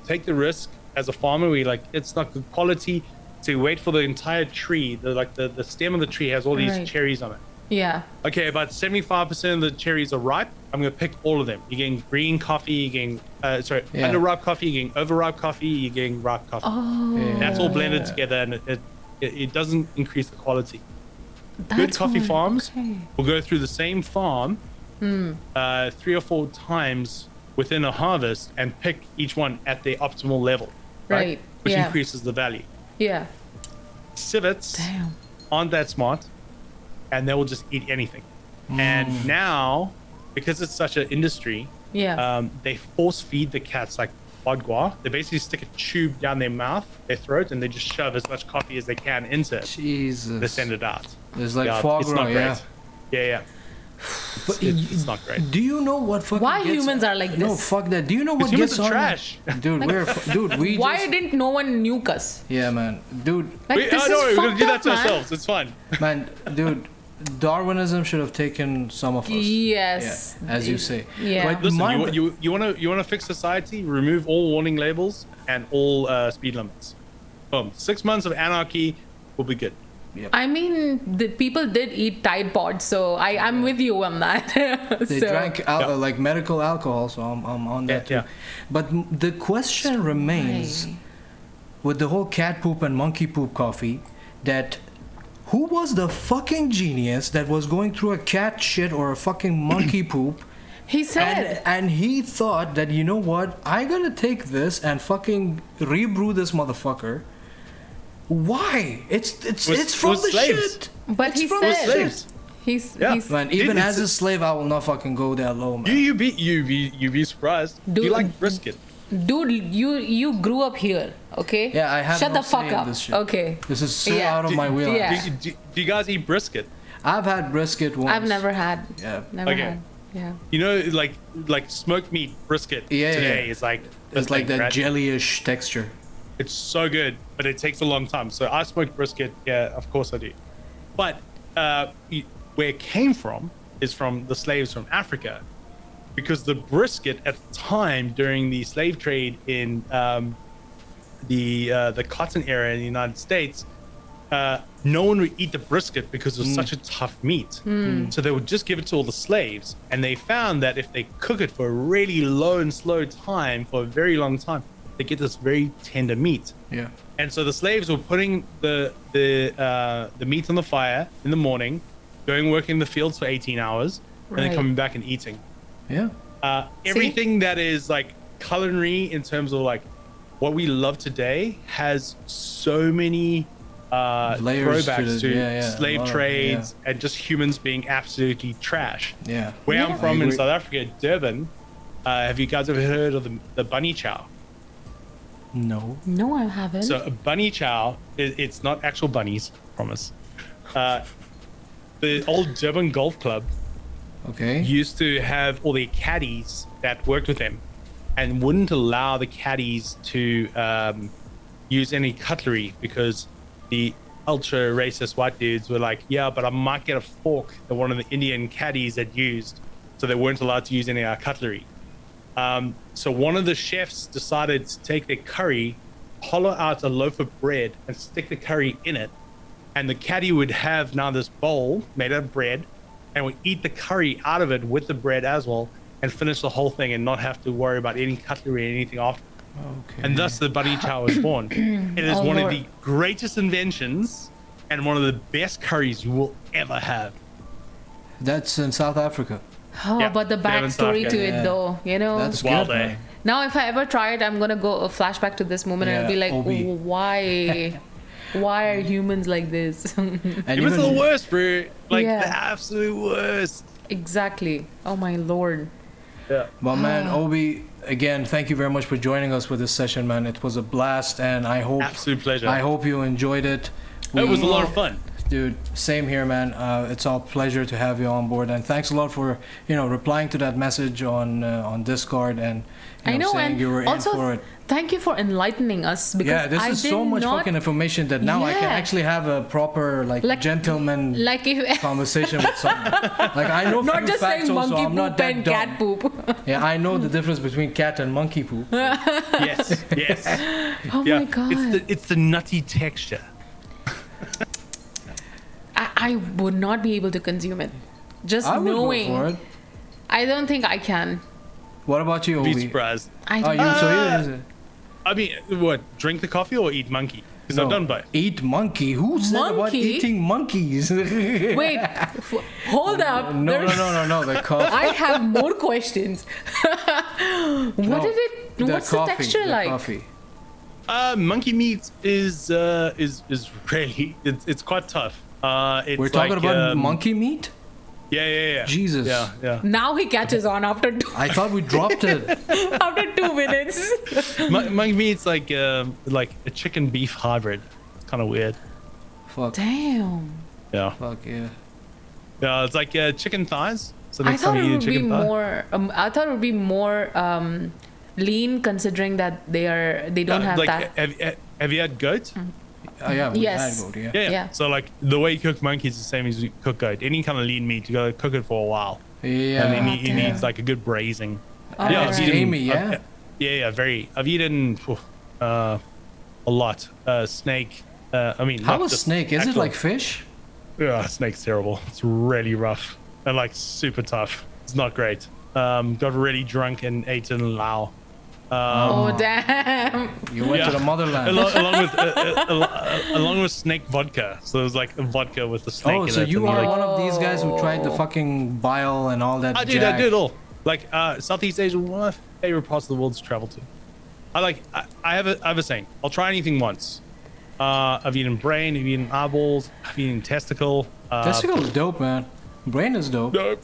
take the risk as a farmer, where you're like, it's not good quality, so you wait for the entire tree, the stem of the tree has all these Right. cherries on it. Yeah. Okay, about 75% of the cherries are ripe. I'm going to pick all of them. You're getting green coffee, you're getting, Yeah. underripe coffee, you're getting overripe coffee, you're getting ripe coffee. Oh. Yeah. That's all blended together, and it doesn't increase the quality. Good That's coffee why. farms Okay. will go through the same farm 3 or 4 times within a harvest and pick each one at their optimal level, Right. Which Yeah. increases the value. Yeah. civets Damn. aren't that smart, and they will just eat anything. And now, because it's such an industry, they force feed the cats like foie. They basically stick a tube down their mouth, their throat, and they just shove as much coffee as they can into it. Jesus. They send it out. It's like foie it's gras, not great. Yeah. But it's not great. Do you know what fucking Why gets, humans are like this? No, fuck that. Do you know what Humans gets are on trash. Dude, we Why just... didn't no one nuke us? Yeah, man. Dude, Like, this is we're gonna fucked do that up, to man. ourselves. It's fun. man, dude, Darwinism should have taken some of us. Yes. Yeah, as you say. Yeah. But Listen, you want to fix society? Remove all warning labels and all speed limits. Boom. 6 months of anarchy will be good. I mean, the people did eat Tide Pods, so I'm with you on that. They drank like medical alcohol, so I'm on that too. Yeah. But the question remains, with the whole cat poop and monkey poop coffee, that who was the fucking genius that was going through a cat shit or a fucking monkey poop? He said. And he thought that, you know what, I'm gonna take this and fucking rebrew this motherfucker. Why? It's from the slaves. shit. But It's he from the said. shit. He's Man, even as a slave, I will not fucking go that low, man. You be surprised. Dude, you like brisket? Dude, you grew up here, okay? Yeah, I have Shut no the fuck say in up. this shit. Okay. This is so out of my wheelhouse. Yeah. Do you guys eat brisket? I've had brisket once. I've never had. Yeah. Never Okay. had. Yeah. You know, like smoked meat brisket today is like It's like that right? jellyish texture. It's so good, but it takes a long time. So I smoked brisket. Yeah, of course I do. But where it came from is from the slaves from Africa, because the brisket at the time during the slave trade in the cotton era in the United States, no one would eat the brisket because it was such a tough meat. So they would just give it to all the slaves, and they found that if they cook it for a really low and slow time for a very long time, they get this very tender meat. Yeah. And so the slaves were putting the meat on the fire in the morning, going work in the fields for 18 hours, and then coming back and eating. Yeah. Everything that is like culinary in terms of like what we love today has so many Layers throwbacks to slave of, trades and just humans being absolutely trash. Yeah. Where I'm from in agree. South Africa, Durban, have you guys ever heard of the bunny chow? No. No, I haven't. So a bunny chow, it's not actual bunnies, promise. The old Durban Golf Club Okay. used to have all the caddies that worked with them and wouldn't allow the caddies to use any cutlery because the ultra racist white dudes were like, yeah, but I might get a fork that one of the Indian caddies had used, so they weren't allowed to use any cutlery. So one of the chefs decided to take their curry, hollow out a loaf of bread and stick the curry in it, and the caddy would have now this bowl made out of bread and would eat the curry out of it with the bread as well and finish the whole thing and not have to worry about any cutlery or anything after. Okay. And thus the bunny chow was born. It is one of the greatest inventions and one of the best curries you will ever have. That's in South Africa. Oh, Yeah, but the Durban, South backstory to Africa. it, though, you know. That's Wild good, day. man. Now, if I ever try it, I'm gonna go a flashback to this moment and I'll be like, OB. why are humans like this? And It was the even, worst, bro. Like Yeah. the absolute worst. Exactly. Oh my lord. Yeah. but man, Obi, again, thank you very much for joining us for this session, man. It was a blast, and I hope Absolute pleasure. I hope you enjoyed it. It was a lot of fun. Dude, same here, man. It's all pleasure to have you on board, and thanks a lot for replying to that message on Discord and I know, saying and you were also in for it. thank you for enlightening us because Yeah, this I is did so much not, fucking information that now I can Yeah. actually have a proper like gentleman like if conversation with someone. Like I know not few just facts saying also, monkey I'm not poop that and dumb. cat poop. Yeah, I know the difference between cat and monkey poop. Yes, yes. Oh Yeah. my god. It's the nutty texture. I would not be able to consume it. Just I would knowing. go for it. I don't think I can. What about you, Be Obi? surprised. I Oh, don't you Ah. so you I mean, what? Drink the coffee or eat monkey? Because I've done both. Eat monkey? Who said about Monkey? eating monkeys? Wait, hold up. No, There's- no, the coffee. I have more questions. What's the texture the like? Coffee. Monkey meat is really it's quite tough. It's We're talking like, about monkey meat? Yeah. Jesus. Yeah. Now he catches on after I thought we dropped it. after 2 minutes. Monkey meat's like a chicken beef hybrid. It's kind of weird. Fuck. Damn. Yeah. Fuck yeah. Yeah, it's like chicken thighs. So I next thought time it you eat would a be chicken thigh. more. I thought it would be more lean, considering that they don't have like, that. Have you had goat? Oh, yeah. We Yes. had goat, yeah. Yeah. So like the way you cook monkey is the same as you cook goat. Any kind of lean meat, you gotta cook it for a while. Yeah. And it damn. needs like a good braising. Oh, yeah, right. It's I've eaten- gamey, yeah. Yeah, very. I've eaten a lot. Snake. I mean, How not is just snake? Is it actual- like fish? Yeah, snake's terrible. It's really rough and like super tough. It's not great. Got really drunk and ate in Lao. Oh damn! You went to the motherland. Along with snake vodka. So it was like a vodka with the snake Oh, in so it. you and are like, one of these guys who tried the fucking bile and all that. I did it all. Like Southeast Asia, one of my favorite parts of the world to travel to. I have a saying. I'll try anything once. I've eaten brain, I've eaten eyeballs, I've eaten testicle. Testicle is dope, man. Brain is dope. No,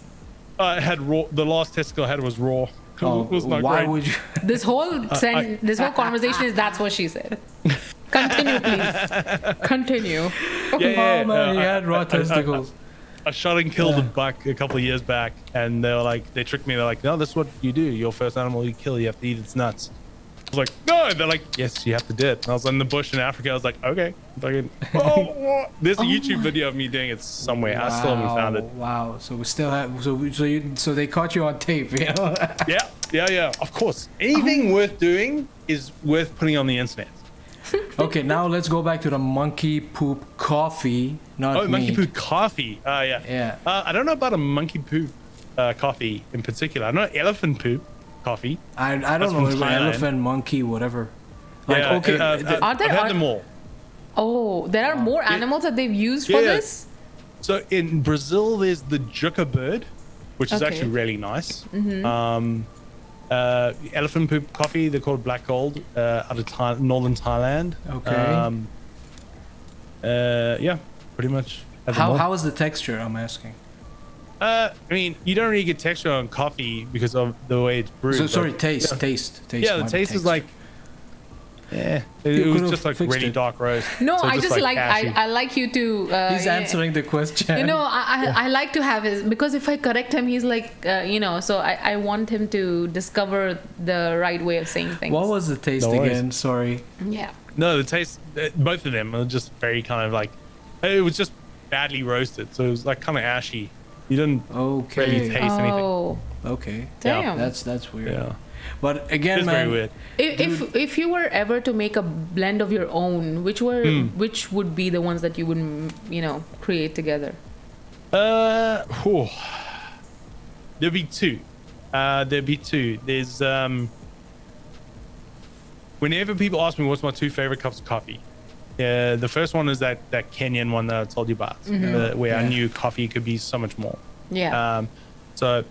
I had raw. The last testicle I had was raw. Oh, It was not why great. would you? This whole this whole conversation is that's what she said. Continue, please. Continue. Oh man, you had raw testicles. I shot and killed a buck a couple of years back, and they tricked me. They're like, no, this is what you do. Your first animal you kill, you have to eat its nuts. I was like, no. They're like, yes, you have to do it. And I was in the bush in Africa. I was like, okay. Fucking, there's a YouTube video of me doing it somewhere. I still haven't found it. Wow. So we still have. So they caught you on tape, you know? Yeah. Of course. Anything worth doing is worth putting on the internet. Okay, now let's go back to the monkey poop coffee, not meat. Monkey poop coffee. Yeah. Yeah. I don't know about a monkey poop coffee in particular. I know elephant poop coffee. I That's don't know, from Thailand. elephant, monkey, whatever. Like, Yeah, okay, Are there- I've had them all. Oh, there are more animals that they've used for Yeah. this. So in Brazil, there's the juca bird, which is Okay. actually really nice. Elephant poop coffee, they're called black gold, out of northern Thailand. Okay. Yeah, pretty much. had them all. how is the texture, I'm asking? I mean, you don't really get texture on coffee because of the way it's brewed. So, sorry, but- taste. Yeah, the not taste is texture. like, it could've was just like fixed really it. dark roast. No, So I just like ashy. I like you to. He's answering the question. You know, I like to have his, because if I correct him, he's like, so I want him to discover the right way of saying things. What was the taste No worries. again? Sorry. Yeah. No, the taste, both of them are just very kind of like, it was just badly roasted. So it was like kind of ashy. You didn't Okay. really taste anything. Oh, Okay. damn. That's weird. Yeah. But again, It's man, very weird. If you were ever to make a blend of your own, which would be the ones that you would create together? There'd be two. There's whenever people ask me what's my two favorite cups of coffee, the first one is that Kenyan one that I told you about, where I knew coffee could be so much more. Yeah. So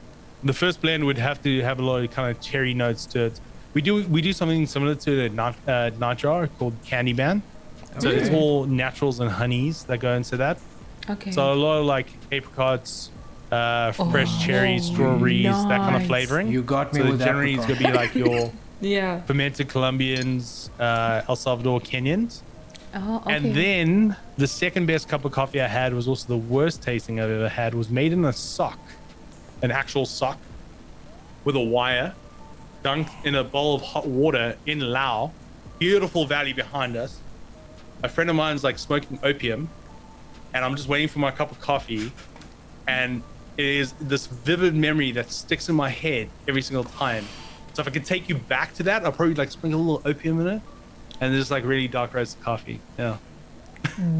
the first blend would have to have a lot of kind of cherry notes to it. We do something similar to the nightjar called Candy Band. So it's all naturals and honeys that go into that. Okay. So a lot of like apricots, fresh cherries, strawberries, that kind of nice. flavoring. You got me so with generally it's apricot. gonna be like your yeah. fermented Colombians, El Salvador Kenyans. Oh, okay. And then the second best cup of coffee I had was also the worst tasting I've ever had. Was made in a sock, an actual sock with a wire, dunked in a bowl of hot water in Laos. Beautiful valley behind us. A friend of mine's like smoking opium, and I'm just waiting for my cup of coffee, and it is this vivid memory that sticks in my head every single time. So if I could take you back to that, I'll probably like sprinkle a little opium in it, and there's like really dark roasted coffee. Yeah.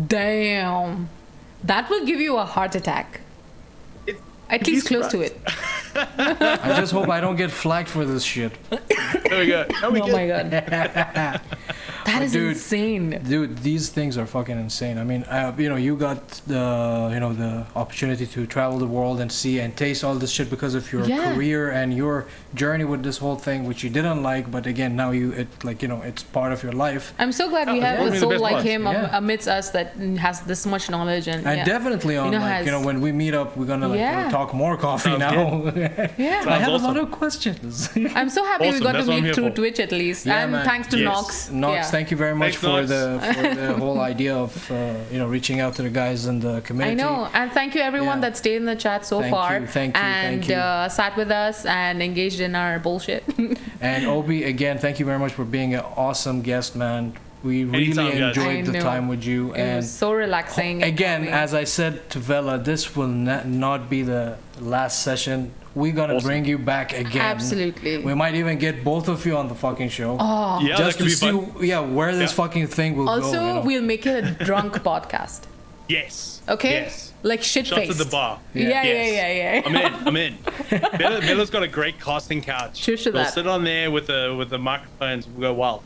Damn. That will give you a heart attack. At least close to it. I just hope I don't get flagged for this shit. There we go. Oh my god. That is insane. Dude, these things are fucking insane. I mean, you got the opportunity to travel the world and see and taste all this shit because of your career and your journey with this whole thing, which you didn't like, but again, now it's part of your life. I'm so glad we have a soul like him amidst us that has this much knowledge and definitely on when we meet up, we're gonna talk more coffee now. I have a lot of questions. I'm so happy we got to meet through Twitch at least, and thanks to Nox. Thank you very much for the whole idea of reaching out to the guys in the community. I know, and thank you everyone that stayed in the chat so far and sat with us and engaged in our bullshit. And Obi, again, thank you very much for being an awesome guest, man. We really enjoyed the time with you. It was so relaxing. Again, as I said to Vela, this will not be the last session. We're gonna bring you back again. Absolutely. We might even get both of you on the fucking show. Oh, yeah, just to see, where this fucking thing will go. Also, we'll make it a drunk podcast. Yes. Okay. Yes. Like shit Shots faced. at the bar. Yeah. I'm in. Bella's got a great casting couch. Cheers to We'll that. sit on there with the microphones. We'll go wild.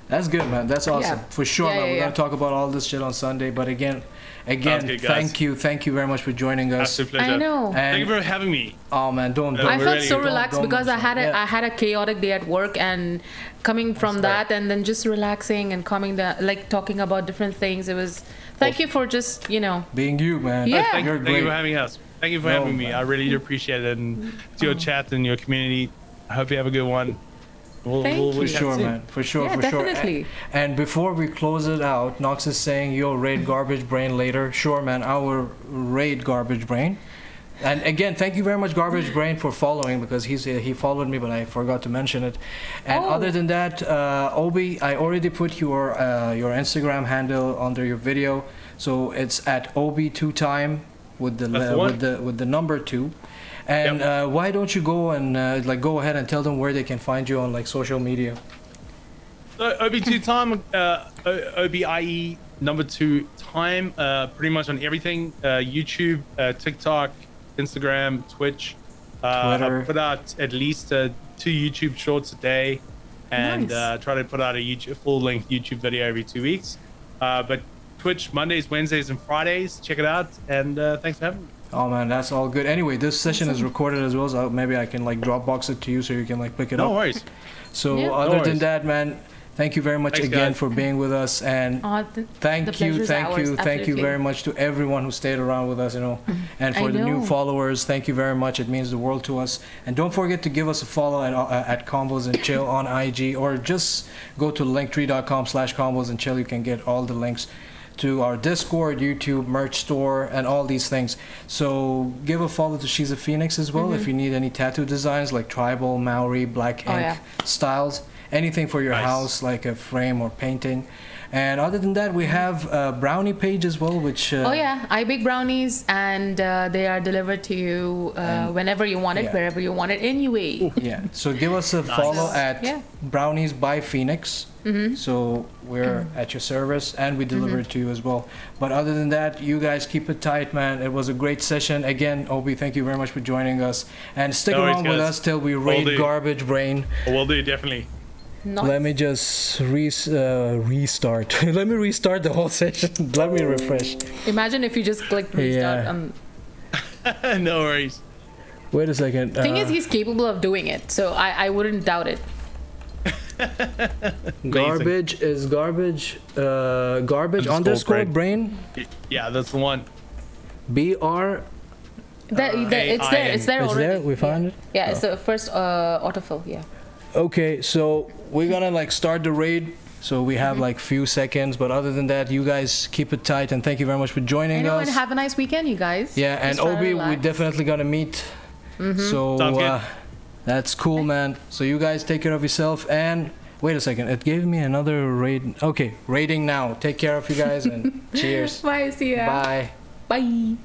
That's good, man. That's awesome. For sure, man. We're gonna talk about all this shit on Sunday. But again, good, thank you very much for joining us. Absolute pleasure. I know. Thank you for having me. Oh man, don't. I felt so relaxed because I had a chaotic day at work, and coming from that and then just relaxing and talking about different things. It was thank you for just being you, man. Yeah. Thank you for having us. Thank you for having me. I really do appreciate it, and to your chat and your community. I hope you have a good one. For sure, man. For sure. Definitely. And before we close it out, Nox is saying you'll raid Garbage Brain later. Sure, man. I will raid Garbage Brain. And again, thank you very much, Garbage Brain, for following, because he followed me, but I forgot to mention it. And other than that, Obi, I already put your Instagram handle under your video, so it's at OBIE2TIME with the number 2. And why don't you go and go ahead and tell them where they can find you on social media? OBIE2TIME, OBIE number 2 time, pretty much on everything. YouTube, TikTok, Instagram, Twitch. I put out at least 2 YouTube shorts a day, and try to put out a full-length YouTube video every 2 weeks. But Twitch Mondays, Wednesdays, and Fridays. Check it out, and thanks for having me. Oh man, that's all good. Anyway, this session is recorded as well, so maybe I can Dropbox it to you so you can pick it up. No worries. So other than that, man, thank you very much again for being with us, and thank you very much to everyone who stayed around with us, and for the new followers, thank you very much. It means the world to us. And don't forget to give us a follow at Combos and Chill on IG, or just go to linktree.com/combos and chill. You can get all the links to our Discord, YouTube, merch store, and all these things. So give a follow to She's a Phoenix as well if you need any tattoo designs like tribal, Maori, black ink styles. Anything for your house, like a frame or painting. And other than that, we have a brownie page as well, which... I bake brownies, and they are delivered to you whenever you want it, wherever you want it, anyway. Yeah, so give us a follow at Brownies by Phoenix. So we're at your service, and we deliver it to you as well. But other than that, you guys keep it tight, man. It was a great session. Again, Obi, thank you very much for joining us. And stick around with us till we raid Garbage Brain. Will do, definitely. Nice. Let me just restart. Let me restart the whole session. Let me refresh. Imagine if you just clicked restart. No worries. Wait a second. Thing is, he's capable of doing it, so I wouldn't doubt it. Garbage is garbage. Garbage underscore brain. Yeah, that's the one. BR. It's there. It's there already. There? We found it. Yeah, it's the first autofill. Yeah. Okay, so we're gonna start the raid. So we have few seconds, but other than that, you guys keep it tight, and thank you very much for joining us. And have a nice weekend, you guys. Yeah, and Obi, we're definitely gonna meet. So that's cool, man. So you guys take care of yourself, and wait a second, it gave me another raid. Okay, raiding now. Take care of you guys, and cheers. Bye. See ya. Bye. Bye.